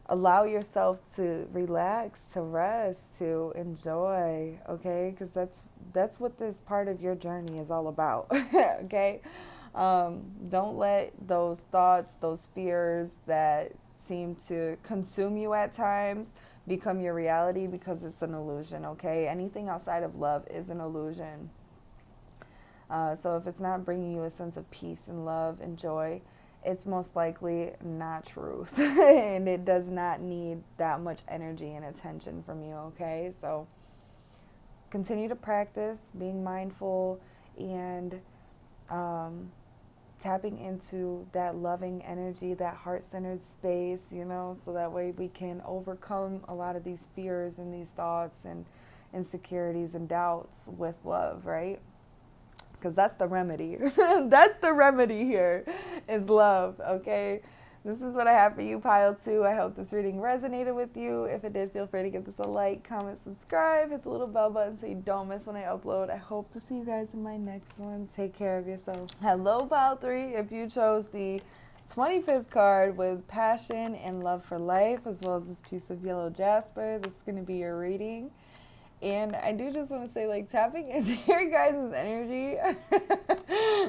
Allow yourself to relax, to rest, to enjoy, okay? Because that's what this part of your journey is all about, okay? Don't let those thoughts, those fears that seem to consume you at times become your reality, because it's an illusion, okay? Anything outside of love is an illusion. So if it's not bringing you a sense of peace and love and joy, it's most likely not truth. And it does not need that much energy and attention from you, okay? So continue to practice being mindful and tapping into that loving energy, that heart-centered space, you know, so that way we can overcome a lot of these fears and these thoughts and insecurities and doubts with love, right? Because that's the remedy. That's the remedy here, is love, okay? This is what I have for you, pile 2. I hope this reading resonated with you. If it did, feel free to give this a like, comment, subscribe, hit the little bell button so you don't miss when I upload. I hope to see you guys in my next one. Take care of yourself. Hello, pile 3. If you chose the 25th card with passion and love for life, as well as this piece of yellow jasper, this is going to be your reading. And I do just want to say, like, tapping into your guys' energy, I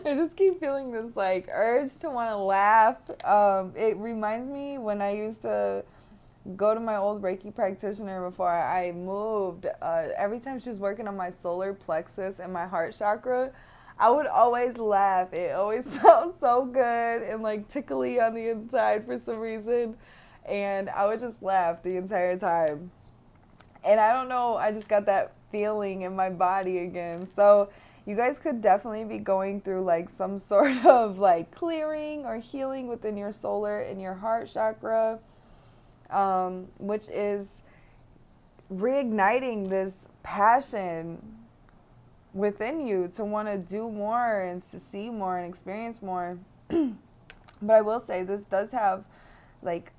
just keep feeling this, like, urge to want to laugh. It reminds me when I used to go to my old Reiki practitioner before I moved. Every time she was working on my solar plexus and my heart chakra, I would always laugh. It always felt so good and, like, tickly on the inside for some reason. And I would just laugh the entire time. And I don't know, I just got that feeling in my body again. So you guys could definitely be going through, like, some sort of, like, clearing or healing within your solar and your heart chakra, which is reigniting this passion within you to want to do more and to see more and experience more. But I will say this does have, like,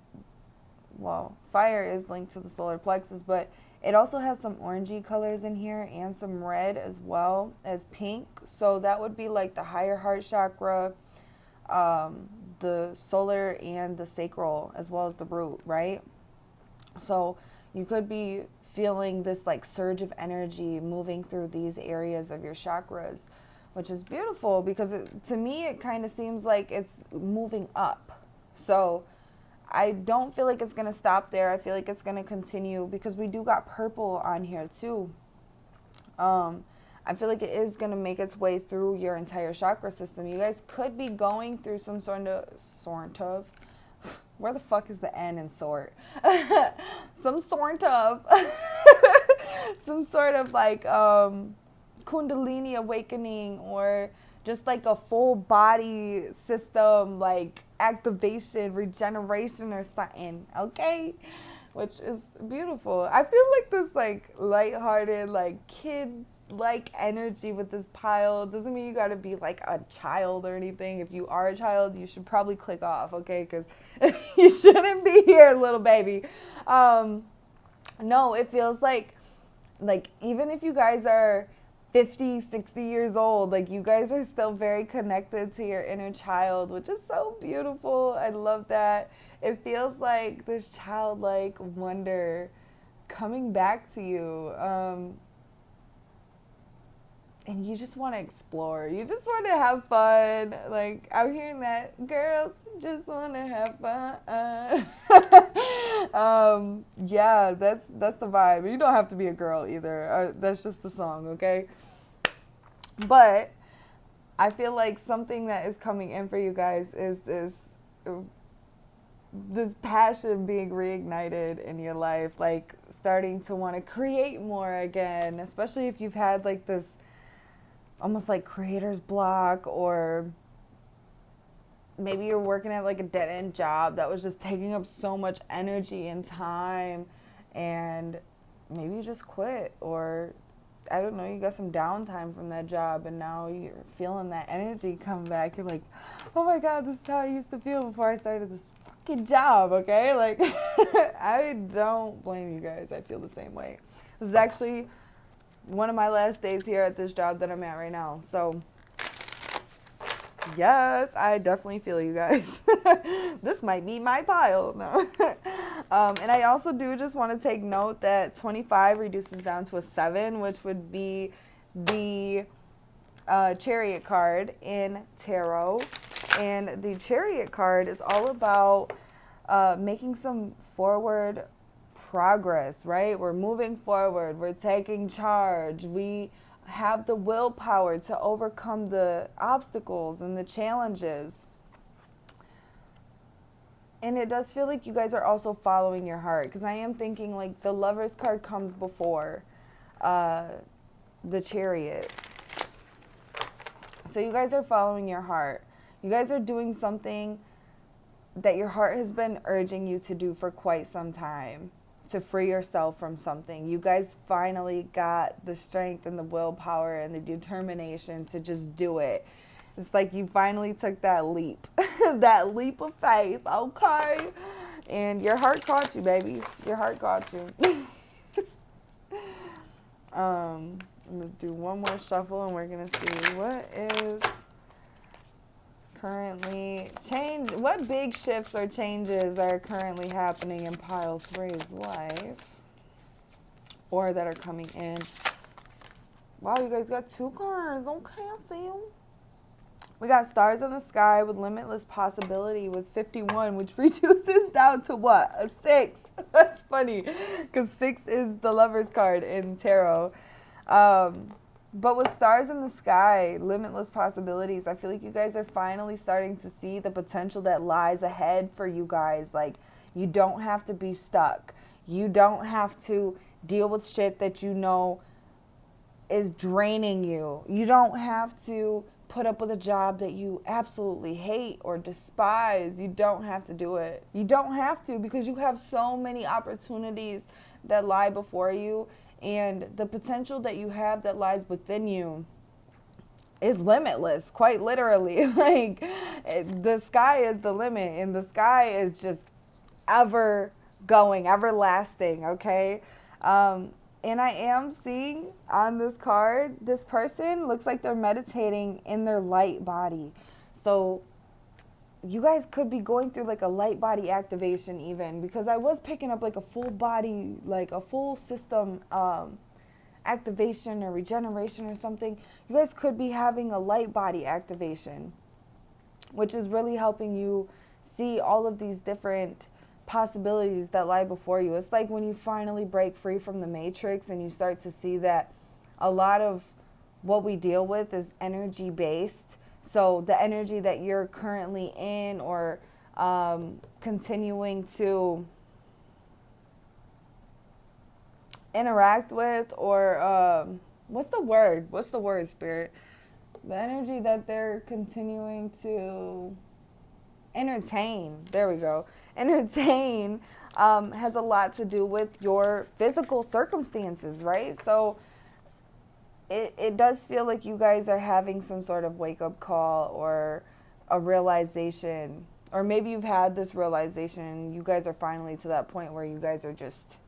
well, fire is linked to the solar plexus, but it also has some orangey colors in here and some red as well as pink. So that would be like the higher heart chakra, the solar and the sacral, as well as the root, right? So you could be feeling this, like, surge of energy moving through these areas of your chakras, which is beautiful because to me it kind of seems like it's moving up. So I don't feel like it's going to stop there. I feel like it's going to continue because we do got purple on here too. I feel like it is going to make its way through your entire chakra system. You guys could be going through some sort of, where the fuck is the N in sort? some sort of like Kundalini awakening, or just like a full body system, like activation, regeneration or something, okay? Which is beautiful. I feel like this, like, lighthearted, like, kid-like energy with this pile. Doesn't mean you gotta be like a child or anything. If you are a child, you should probably click off, okay? Because you shouldn't be here, little baby. No, it feels like even if you guys are 50, 60 years old, like, you guys are still very connected to your inner child, which is so beautiful. I love that. It feels like this childlike wonder coming back to you. And you just want to explore. You just want to have fun. Like, I'm hearing that girls just want to have fun. Yeah, that's the vibe. You don't have to be a girl either. That's just the song, okay? But I feel like something that is coming in for you guys is this passion being reignited in your life, like starting to want to create more again, especially if you've had, like, this almost like creator's block, or maybe you're working at, like, a dead-end job that was just taking up so much energy and time, and maybe you just quit, or I don't know, you got some downtime from that job and now you're feeling that energy come back. You're like, oh my God, this is how I used to feel before I started this fucking job, okay? Like, I don't blame you guys. I feel the same way. This is actually one of my last days here at this job that I'm at right now. So, yes, I definitely feel you guys. This might be my pile. No. And I also do just want to take note that 25 reduces down to a 7, which would be the Chariot card in Tarot. And the Chariot card is all about making some forward progress, right? We're moving forward. We're taking charge. We have the willpower to overcome the obstacles and the challenges. And it does feel like you guys are also following your heart, because I am thinking, like, the Lover's card comes before the Chariot. So you guys are following your heart. You guys are doing something that your heart has been urging you to do for quite some time, to free yourself from something. You guys finally got the strength and the willpower and the determination to just do it. It's like you finally took that leap, that leap of faith, okay? And your heart caught you, baby. Your heart caught you. I'm going to do one more shuffle and we're going to see what is currently change. What big shifts or changes are currently happening in pile 3's life? or that are coming in. Wow, you guys got 2 cards. Okay, I see you. We got stars in the sky with limitless possibility with 51, which reduces down to what? A 6. That's funny because 6 is the lover's card in tarot. But with stars in the sky, limitless possibilities, I feel like you guys are finally starting to see the potential that lies ahead for you guys. Like, you don't have to be stuck. You don't have to deal with shit that you know is draining you. You don't have to put up with a job that you absolutely hate or despise. You don't have to do it. You don't have to, because you have so many opportunities that lie before you, and the potential that you have that lies within you is limitless, quite literally. Like, the sky is the limit, and the sky is just ever going, everlasting, okay? And I am seeing on this card, this person looks like they're meditating in their light body. So you guys could be going through like a light body activation even, because I was picking up like a full body, like a full system activation or regeneration or something. You guys could be having a light body activation, which is really helping you see all of these different possibilities that lie before you. It's like when you finally break free from the matrix and you start to see that a lot of what we deal with is energy based. So the energy that you're currently in or continuing to interact with, or what's the word, Spirit? The energy that they're continuing to entertain. There we go. Entertain has a lot to do with your physical circumstances, right? So it does feel like you guys are having some sort of wake-up call or a realization, or maybe you've had this realization and you guys are finally to that point where you guys are just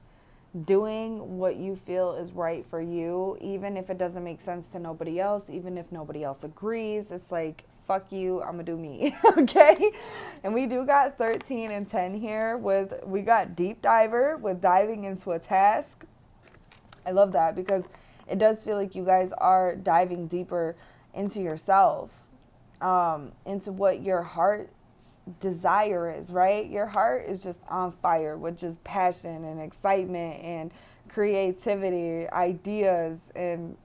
doing what you feel is right for you, even if it doesn't make sense to nobody else, even if nobody else agrees. It's like, fuck you, I'm gonna do me. Okay? And we do got 13 and 10 here. We got deep diver with diving into a task. I love that, because it does feel like you guys are diving deeper into yourself, into what your heart's desire is, right? Your heart is just on fire with just passion and excitement and creativity, ideas, and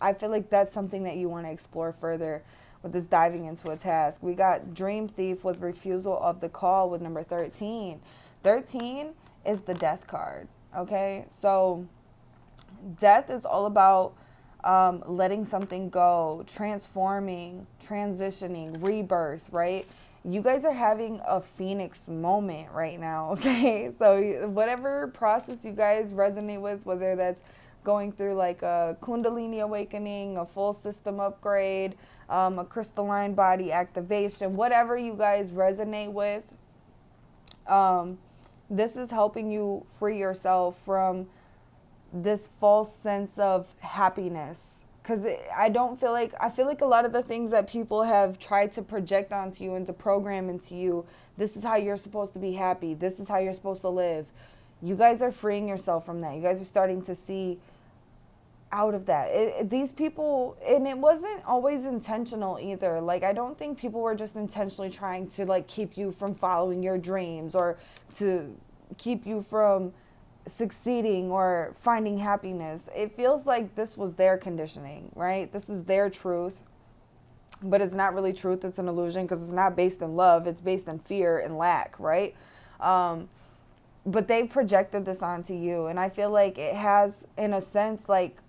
I feel like that's something that you want to explore further with this diving into a task. We got Dream Thief with refusal of the call with number 13. 13 is the death card, okay? So death is all about letting something go, transforming, transitioning, rebirth, right? You guys are having a phoenix moment right now, okay? So whatever process you guys resonate with, whether that's going through like a Kundalini awakening, a full system upgrade, a crystalline body activation, whatever you guys resonate with, this is helping you free yourself from this false sense of happiness. Because I feel like a lot of the things that people have tried to project onto you and to program into you, this is how you're supposed to be happy, this is how you're supposed to live. You guys are freeing yourself from that. You guys are starting to see out of that. These people, and it wasn't always intentional either. Like, I don't think people were just intentionally trying to like keep you from following your dreams or to keep you from succeeding or finding happiness. It feels like this was their conditioning, right? This is their truth, but it's not really truth. It's an illusion, because it's not based in love. It's based in fear and lack, right? But they projected this onto you, and I feel like it has, in a sense, like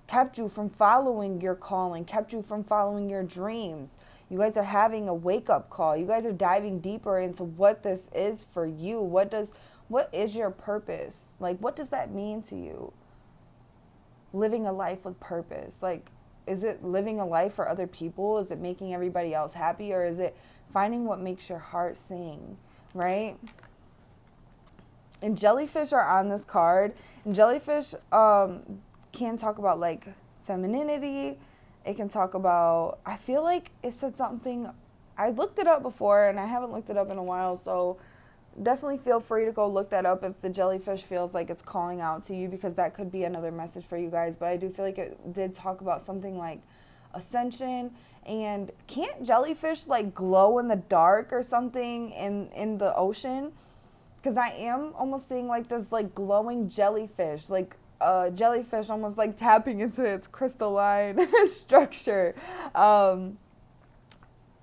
kept you from following your calling, kept you from following your dreams. You guys are having a wake-up call. You guys are diving deeper into what this is for you. What is your purpose? Like, what does that mean to you? Living a life with purpose. Like, is it living a life for other people? Is it making everybody else happy? Or is it finding what makes your heart sing, right? And jellyfish are on this card. And jellyfish can talk about, like, femininity. It can talk about, I feel like it said something, I looked it up before, and I haven't looked it up in a while, so definitely feel free to go look that up if the jellyfish feels like it's calling out to you, because that could be another message for you guys. But I do feel like it did talk about something like ascension. And can't jellyfish like glow in the dark or something in the ocean? Because I am almost seeing like this like glowing jellyfish, like jellyfish almost like tapping into its crystalline structure.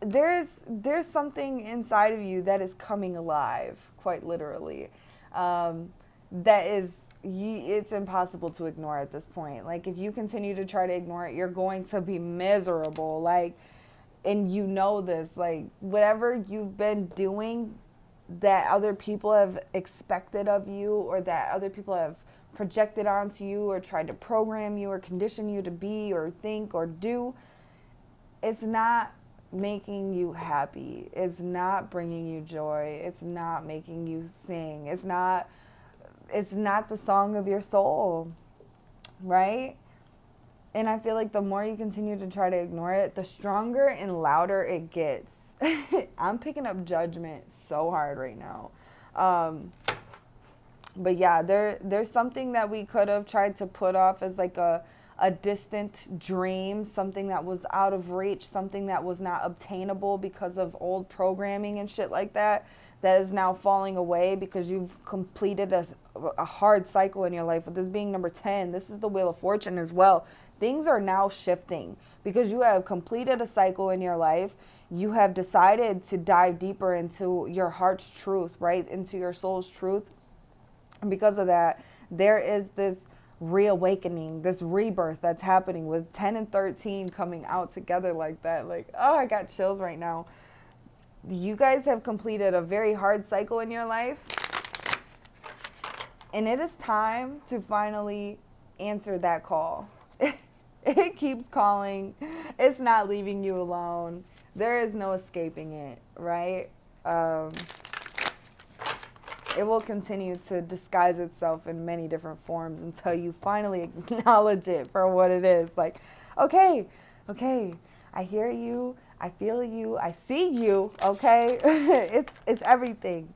There's something inside of you that is coming alive, quite literally. That is, it's impossible to ignore at this point. Like, if you continue to try to ignore it, you're going to be miserable. Like, and you know this, like, whatever you've been doing that other people have expected of you, or that other people have projected onto you, or tried to program you or condition you to be or think or do, it's not making you happy. It's not bringing you joy. It's not making you sing. It's not the song of your soul, right? And I feel like the more you continue to try to ignore it, the stronger and louder it gets. I'm picking up judgment so hard right now. But yeah, there's something that we could have tried to put off as like a distant dream, something that was out of reach, something that was not obtainable because of old programming and shit like that, that is now falling away because you've completed a hard cycle in your life. With this being number 10, this is the Wheel of Fortune as well. Things are now shifting because you have completed a cycle in your life. You have decided to dive deeper into your heart's truth, right? Into your soul's truth. And because of that, there is this reawakening, this rebirth that's happening with 10 and 13 coming out together like that. Like, oh, I got chills right now. You guys have completed a very hard cycle in your life. And it is time to finally answer that call. It keeps calling. It's not leaving you alone. There is no escaping it, right? It will continue to disguise itself in many different forms until you finally acknowledge it for what it is. Like, okay, I hear you, I feel you, I see you, okay? It's everything.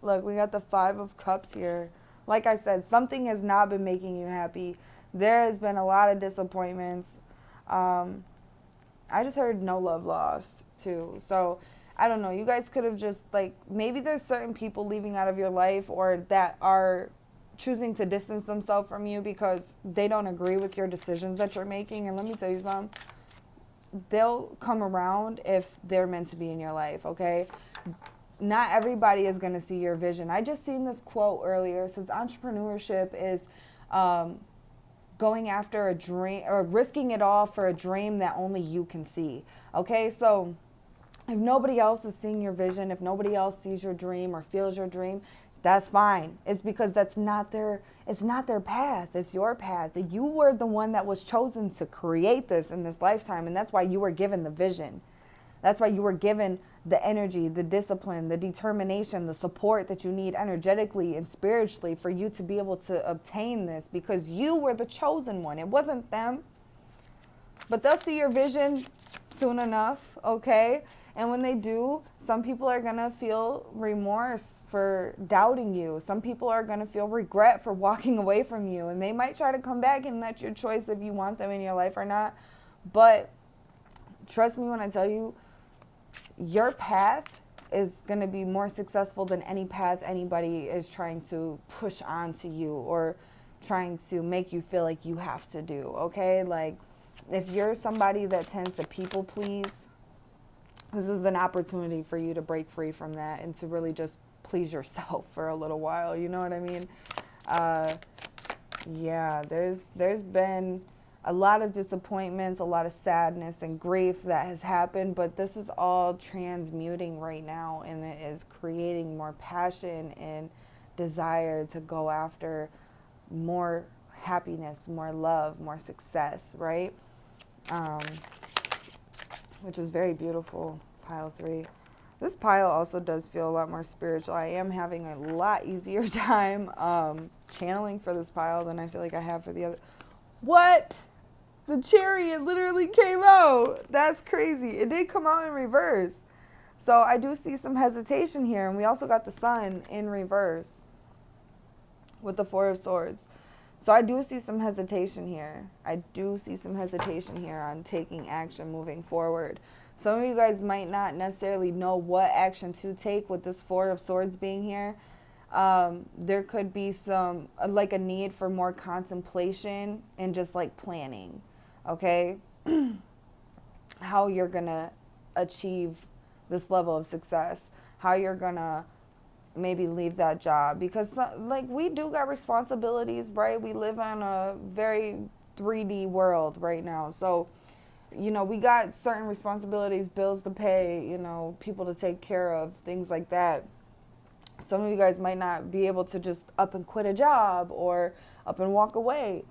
Look, we got the 5 of Cups here. Like I said, something has not been making you happy. There has been a lot of disappointments. I just heard no love lost, too. So, I don't know. You guys could have just, like, maybe there's certain people leaving out of your life, or that are choosing to distance themselves from you because they don't agree with your decisions that you're making. And let me tell you something. They'll come around if they're meant to be in your life, okay? Not everybody is going to see your vision. I just seen this quote earlier. It says entrepreneurship is going after a dream, or risking it all for a dream that only you can see. Okay, so if nobody else is seeing your vision, if nobody else sees your dream or feels your dream, that's fine. It's because it's not their path. It's your path. You were the one that was chosen to create this in this lifetime, and that's why you were given the vision. That's why you were given the energy, the discipline, the determination, the support that you need energetically and spiritually for you to be able to obtain this, because you were the chosen one. It wasn't them. But they'll see your vision soon enough, okay? And when they do, some people are going to feel remorse for doubting you. Some people are going to feel regret for walking away from you. And they might try to come back, and that's your choice if you want them in your life or not. But trust me when I tell you, your path is going to be more successful than any path anybody is trying to push onto you or trying to make you feel like you have to do, okay? Like, if you're somebody that tends to people please, this is an opportunity for you to break free from that and to really just please yourself for a little while. You know what I mean? Yeah, there's been a lot of disappointments, a lot of sadness and grief that has happened, but this is all transmuting right now, and it is creating more passion and desire to go after more happiness, more love, more success, right? Which is very beautiful, pile 3. This pile also does feel a lot more spiritual. I am having a lot easier time channeling for this pile than I feel like I have for the other. What? The Chariot literally came out. That's crazy. It did come out in reverse. So I do see some hesitation here. And we also got the Sun in reverse with the Four of Swords. So I do see some hesitation here. I do see some hesitation here on taking action moving forward. Some of you guys might not necessarily know what action to take with this Four of Swords being here. There could be some, like a need for more contemplation and just like planning, okay? How you're going to achieve this level of success, how you're going to maybe leave that job, because like we do got responsibilities, right? We live on a very 3D world right now. So, you know, we got certain responsibilities, bills to pay, you know, people to take care of, things like that. Some of you guys might not be able to just up and quit a job or up and walk away.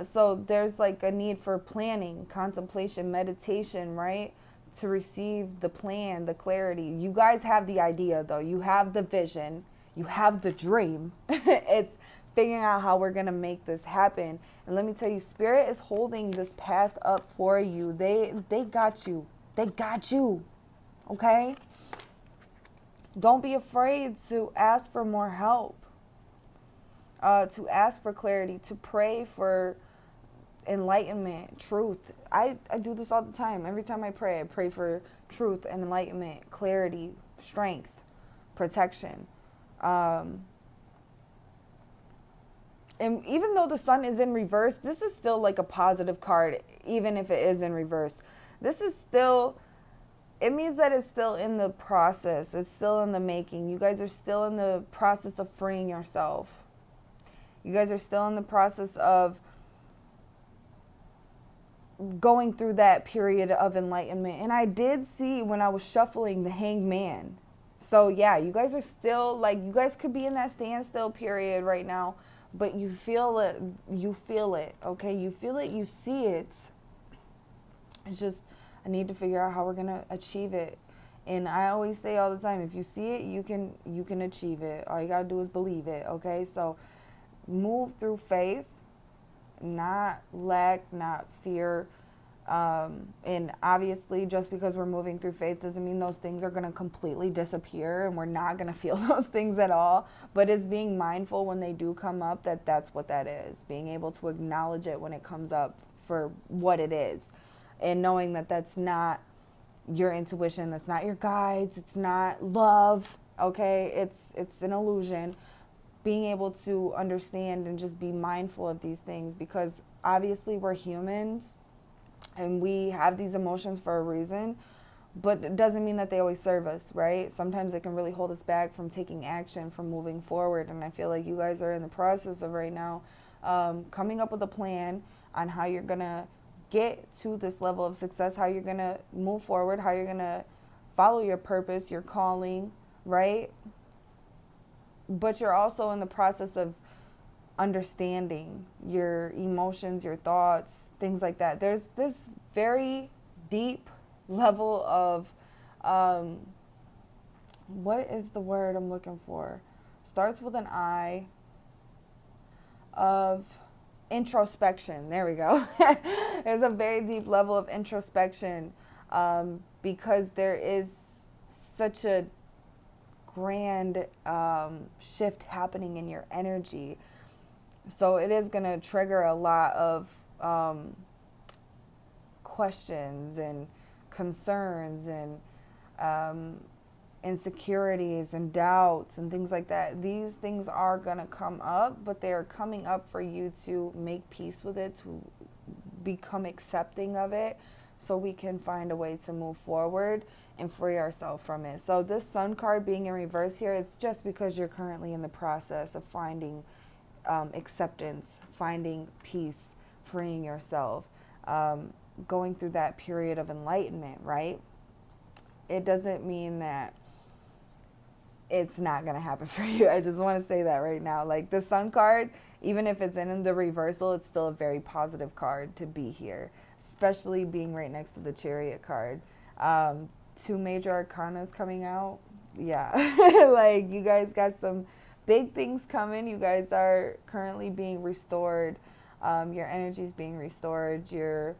So there's like a need for planning, contemplation, meditation, right? To receive the plan, the clarity. You guys have the idea though. You have the vision. You have the dream. It's figuring out how we're going to make this happen. And let me tell you, Spirit is holding this path up for you. They got you. They got you. Okay? Don't be afraid to ask for more help. To ask for clarity, to pray for enlightenment, truth. I do this all the time. Every time I pray for truth and enlightenment, clarity, strength, protection. And even though the Sun is in reverse, this is still like a positive card, even if it is in reverse. This is still, it means that it's still in the process. It's still in the making. You guys are still in the process of freeing yourself. You guys are still in the process of going through that period of enlightenment. And I did see when I was shuffling the Hanged Man. So yeah, you guys are still like, you guys could be in that standstill period right now, but you feel it, okay? You feel it, you see it. It's just, I need to figure out how we're going to achieve it. And I always say all the time, if you see it, you can achieve it. All you got to do is believe it, okay? So move through faith, not lack, not fear. And obviously, just because we're moving through faith doesn't mean those things are going to completely disappear and we're not going to feel those things at all. But it's being mindful when they do come up that that's what that is. Being able to acknowledge it when it comes up for what it is. And knowing that that's not your intuition, that's not your guides, it's not love, okay? It's an illusion. Being able to understand and just be mindful of these things, because obviously we're humans and we have these emotions for a reason, but it doesn't mean that they always serve us, right? Sometimes it can really hold us back from taking action, from moving forward. And I feel like you guys are in the process of right now coming up with a plan on how you're going to get to this level of success, how you're going to move forward, how you're going to follow your purpose, your calling, right? But you're also in the process of understanding your emotions, your thoughts, things like that. There's this very deep level of, what is the word I'm looking for? Starts with an I, of introspection. There we go. There's a very deep level of introspection, because there is such a grand shift happening in your energy. So it is going to trigger a lot of questions and concerns and insecurities and doubts and things like that. These things are going to come up, but they are coming up for you to make peace with it, to become accepting of it, so we can find a way to move forward and free ourselves from it. So this Sun card being in reverse here, it's just because you're currently in the process of finding acceptance, finding peace, freeing yourself, going through that period of enlightenment, right? It doesn't mean that it's not going to happen for you. I just want to say that right now. Like the Sun card, even if it's in the reversal, it's still a very positive card to be here, especially being right next to the Chariot card. 2 major arcanas coming out. Yeah. Like you guys got some big things coming. You guys are currently being restored. Your energy is being restored. Your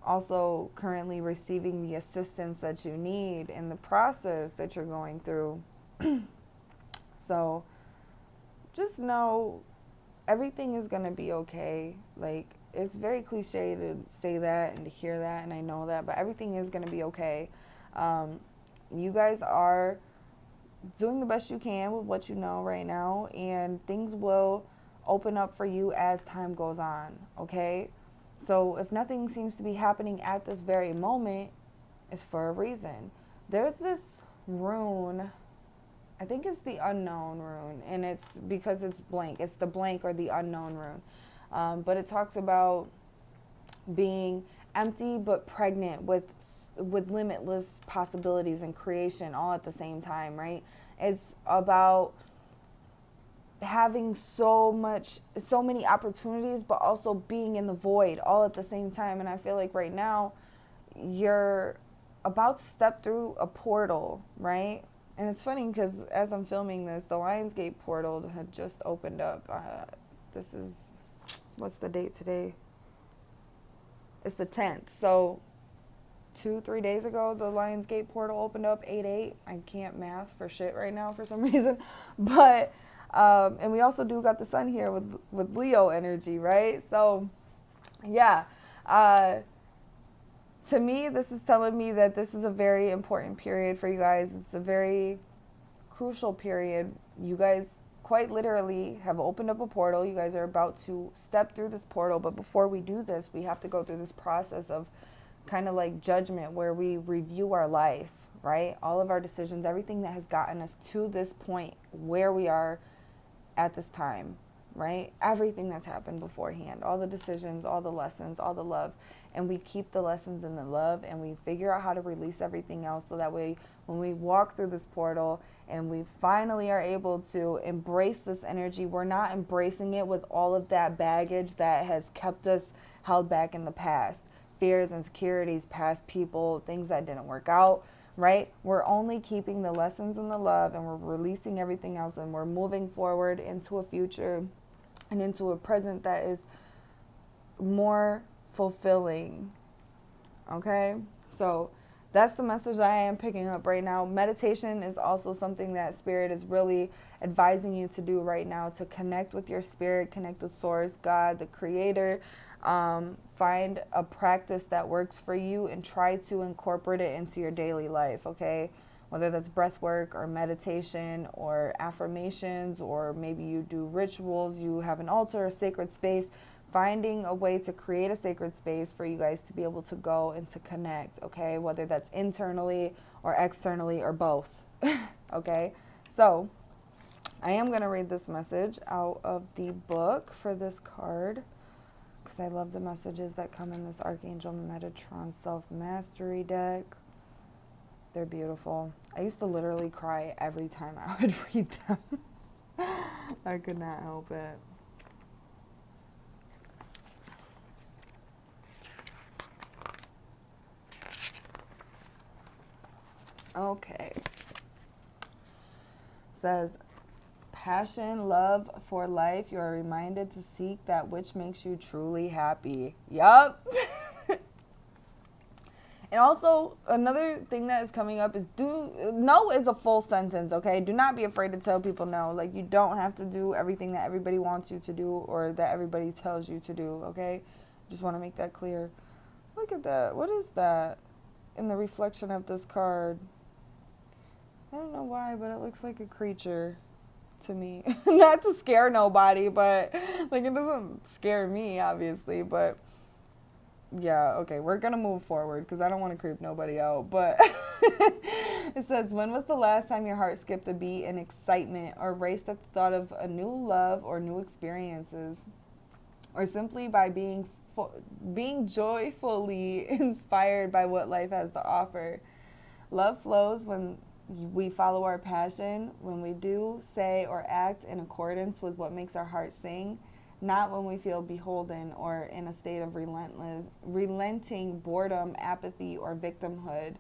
also currently receiving the assistance that you need in the process that you're going through. So just know everything is going to be okay. Like, it's very cliche to say that and to hear that, and I know that, but everything is going to be okay. You guys are doing the best you can with what you know right now, and things will open up for you as time goes on, okay? So if nothing seems to be happening at this very moment, it's for a reason. There's this rune, I think it's the unknown rune, and it's because it's blank. It's the blank or the unknown rune. But it talks about being empty but pregnant with limitless possibilities and creation all at the same time, right? It's about having so many opportunities, but also being in the void all at the same time. And I feel like right now you're about to step through a portal, right? And it's funny because as I'm filming this, the Lionsgate portal had just opened up. This is, what's the date today? It's the 10th. So 2-3 days ago, the Lionsgate portal opened up, 8/8. I can't math for shit right now for some reason. But, and we also do got the sun here with Leo energy, right? So, yeah. To me, this is telling me that this is a very important period for you guys. It's a very crucial period. You guys quite literally have opened up a portal. You guys are about to step through this portal. But before we do this, we have to go through this process of kind of like judgment, where we review our life, right? All of our decisions, everything that has gotten us to this point where we are at this time, right? Everything that's happened beforehand, all the decisions, all the lessons, all the love. And we keep the lessons and the love, and we figure out how to release everything else, so that way when we walk through this portal and we finally are able to embrace this energy, we're not embracing it with all of that baggage that has kept us held back in the past. Fears, insecurities, past people, things that didn't work out, right? We're only keeping the lessons and the love, and we're releasing everything else, and we're moving forward into a future and into a present that is more fulfilling. Okay? So that's the message I am picking up right now. Meditation is also something that Spirit is really advising you to do right now, to connect with your spirit, connect with Source, God, the Creator. Find a practice that works for you and try to incorporate it into your daily life, okay? Whether that's breath work or meditation or affirmations, or maybe you do rituals, you have an altar, a sacred space. Finding a way to create a sacred space for you guys to be able to go and to connect, okay? Whether that's internally or externally or both, okay? So I am going to read this message out of the book for this card, because I love the messages that come in this Archangel Metatron Self-Mastery deck. They're beautiful. I used to literally cry every time I would read them. I could not help it. Okay. Says, passion, love for life. You are reminded to seek that which makes you truly happy. Yup. And also, another thing that is coming up is no is a full sentence, okay? Do not be afraid to tell people no. Like, you don't have to do everything that everybody wants you to do or that everybody tells you to do, okay? Just want to make that clear. Look at that. What is that in the reflection of this card? I don't know why, but it looks like a creature to me. Not to scare nobody, but like, it doesn't scare me, obviously, but yeah, okay, we're gonna move forward because I don't want to creep nobody out. But it says, when was the last time your heart skipped a beat in excitement or raced at the thought of a new love or new experiences, or simply by being joyfully inspired by what life has to offer? Love flows when we follow our passion, when we do, say, or act in accordance with what makes our heart sing, not when we feel beholden or in a state of relenting boredom, apathy, or victimhood.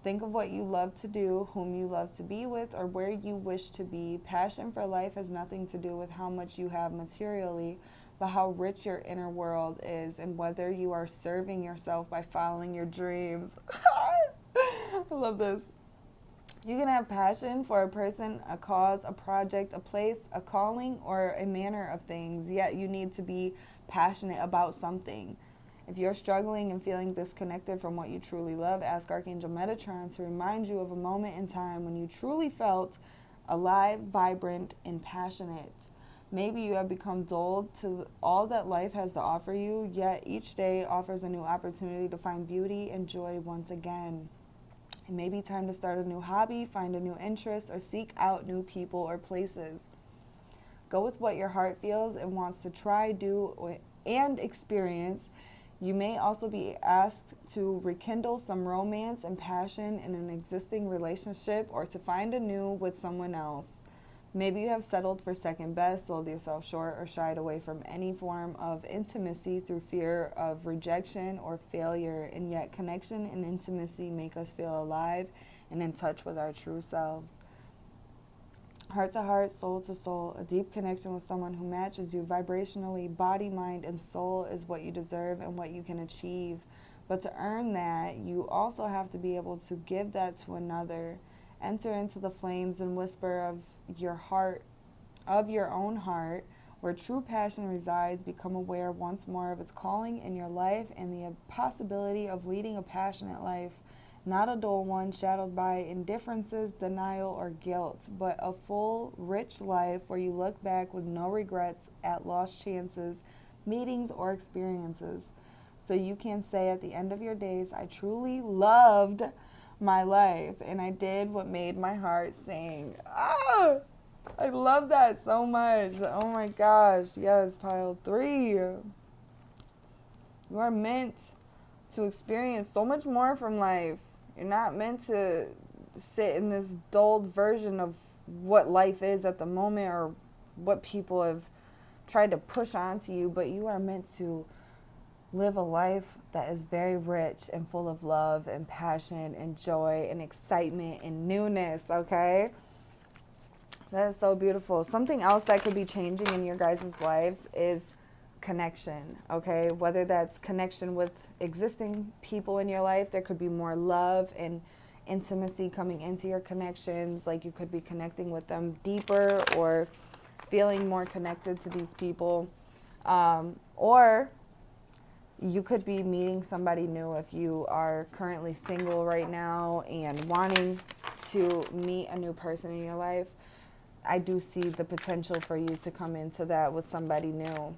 Think of what you love to do, whom you love to be with, or where you wish to be. Passion for life has nothing to do with how much you have materially, but how rich your inner world is, and whether you are serving yourself by following your dreams. I love this. You can have passion for a person, a cause, a project, a place, a calling, or a manner of things, yet you need to be passionate about something. If you're struggling and feeling disconnected from what you truly love, ask Archangel Metatron to remind you of a moment in time when you truly felt alive, vibrant, and passionate. Maybe you have become dulled to all that life has to offer you, yet each day offers a new opportunity to find beauty and joy once again. It may be time to start a new hobby, find a new interest, or seek out new people or places. Go with what your heart feels and wants to try, do, and experience. You may also be asked to rekindle some romance and passion in an existing relationship, or to find a new with someone else. Maybe you have settled for second best, sold yourself short, or shied away from any form of intimacy through fear of rejection or failure, and yet connection and intimacy make us feel alive and in touch with our true selves. Heart to heart, soul to soul, a deep connection with someone who matches you vibrationally, body, mind, and soul is what you deserve and what you can achieve. But to earn that, you also have to be able to give that to another. Enter into the flames and whisper of your heart, of your own heart, where true passion resides. Become aware once more of its calling in your life and the possibility of leading a passionate life. Not a dull one shadowed by indifferences, denial, or guilt, but a full, rich life where you look back with no regrets at lost chances, meetings, or experiences. So you can say at the end of your days, I truly loved my life, and I did what made my heart sing. Ah! I love that so much. Oh my gosh. Yes, pile 3. You are meant to experience so much more from life. You're not meant to sit in this dulled version of what life is at the moment or what people have tried to push onto you, but you are meant to live a life that is very rich and full of love and passion and joy and excitement and newness, okay? That is so beautiful. Something else that could be changing in your guys' lives is connection, okay? Whether that's connection with existing people in your life, there could be more love and intimacy coming into your connections. Like you could be connecting with them deeper or feeling more connected to these people. Or you could be meeting somebody new if you are currently single right now and wanting to meet a new person in your life. I do see the potential for you to come into that with somebody new.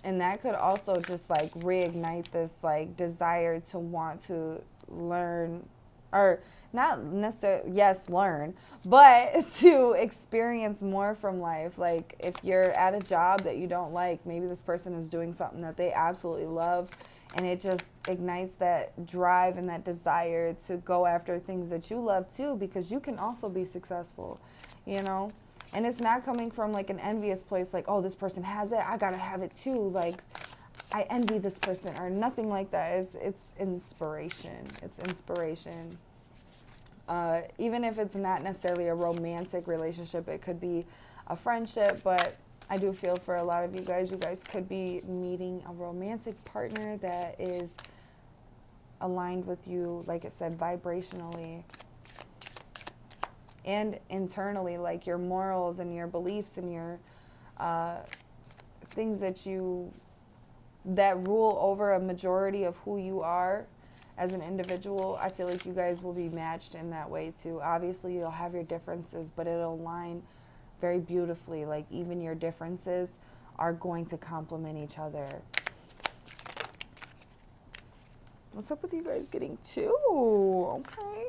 And that could also just like reignite this like desire to want to learn, or not necessarily, yes, learn, but to experience more from life. Like if you're at a job that you don't like, maybe this person is doing something that they absolutely love, and it just ignites that drive and that desire to go after things that you love too, because you can also be successful, you know? And it's not coming from like an envious place, like, oh, this person has it, I gotta have it too. Like, I envy this person, or nothing like that. It's inspiration. It's inspiration. Even if it's not necessarily a romantic relationship, it could be a friendship. But I do feel for a lot of you guys could be meeting a romantic partner that is aligned with you, like it said, vibrationally. And internally, like your morals and your beliefs and your things that rule over a majority of who you are as an individual. I feel like you guys will be matched in that way too. Obviously, you'll have your differences, but it'll align very beautifully. Like even your differences are going to complement each other. What's up with you guys getting 2? Okay.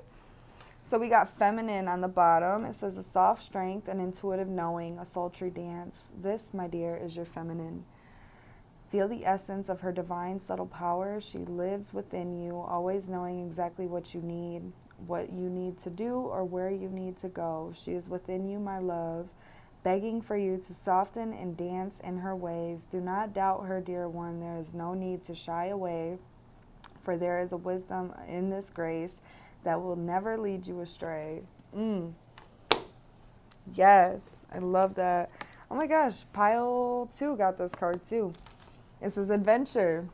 So we got feminine on the bottom. It says a soft strength, an intuitive knowing, a sultry dance. This, my dear, is your feminine. Feel the essence of her divine subtle power. She lives within you, always knowing exactly what you need to do, or where you need to go. She is within you, my love, begging for you to soften and dance in her ways. Do not doubt her, dear one. There is no need to shy away, for there is a wisdom in this grace that will never lead you astray. Yes. I love that. Oh my gosh, pile 2 got this card too. It says adventure.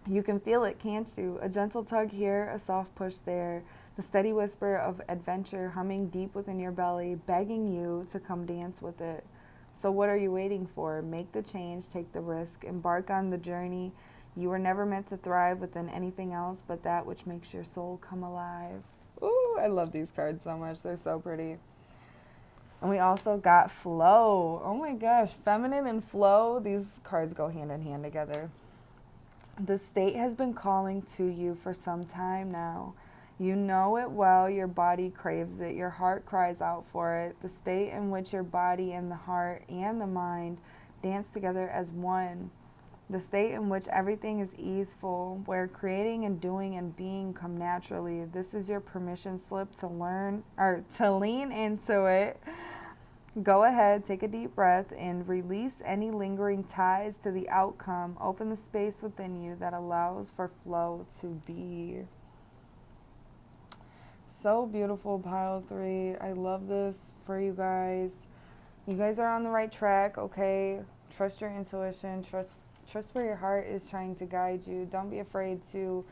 You can feel it, can't you? A gentle tug here, a soft push there. The steady whisper of adventure humming deep within your belly, begging you to come dance with it. So what are you waiting for? Make the change, take the risk, embark on the journey. You were never meant to thrive within anything else but that which makes your soul come alive. Ooh, I love these cards so much. They're so pretty. And we also got flow. Oh my gosh, feminine and flow. These cards go hand in hand together. The state has been calling to you for some time now. You know it well, your body craves it, your heart cries out for it. The state in which your body and the heart and the mind dance together as one. The state in which everything is easeful, where creating and doing and being come naturally. This is your permission slip to learn, or to lean into it. Go ahead, take a deep breath, and release any lingering ties to the outcome. Open the space within you that allows for flow to be. So beautiful, pile 3. I love this for you guys. You guys are on the right track, okay? Trust your intuition. Trust where your heart is trying to guide you. Don't be afraid to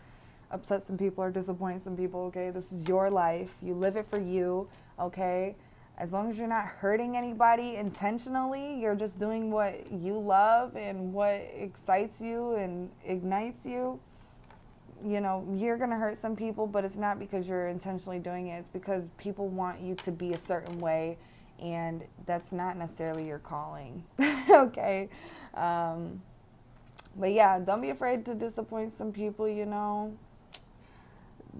upset some people or disappoint some people, okay? This is your life. You live it for you, okay? As long as you're not hurting anybody intentionally, you're just doing what you love and what excites you and ignites you. You know, you're going to hurt some people, but it's not because you're intentionally doing it. It's because people want you to be a certain way, and that's not necessarily your calling, okay? But yeah, don't be afraid to disappoint some people, you know.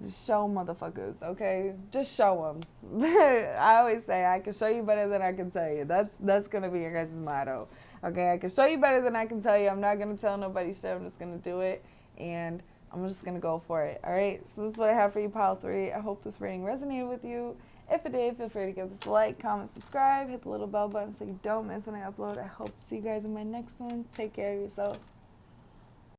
Show motherfuckers, okay? Just show them. I always say, I can show you better than I can tell you. That's going to be your guys' motto, okay? I can show you better than I can tell you. I'm not going to tell nobody shit. I'm just going to do it, and I'm just going to go for it, all right? So this is what I have for you, pile 3. I hope this reading resonated with you. If it did, feel free to give this a like, comment, subscribe, hit the little bell button so you don't miss when I upload. I hope to see you guys in my next one. Take care of yourself.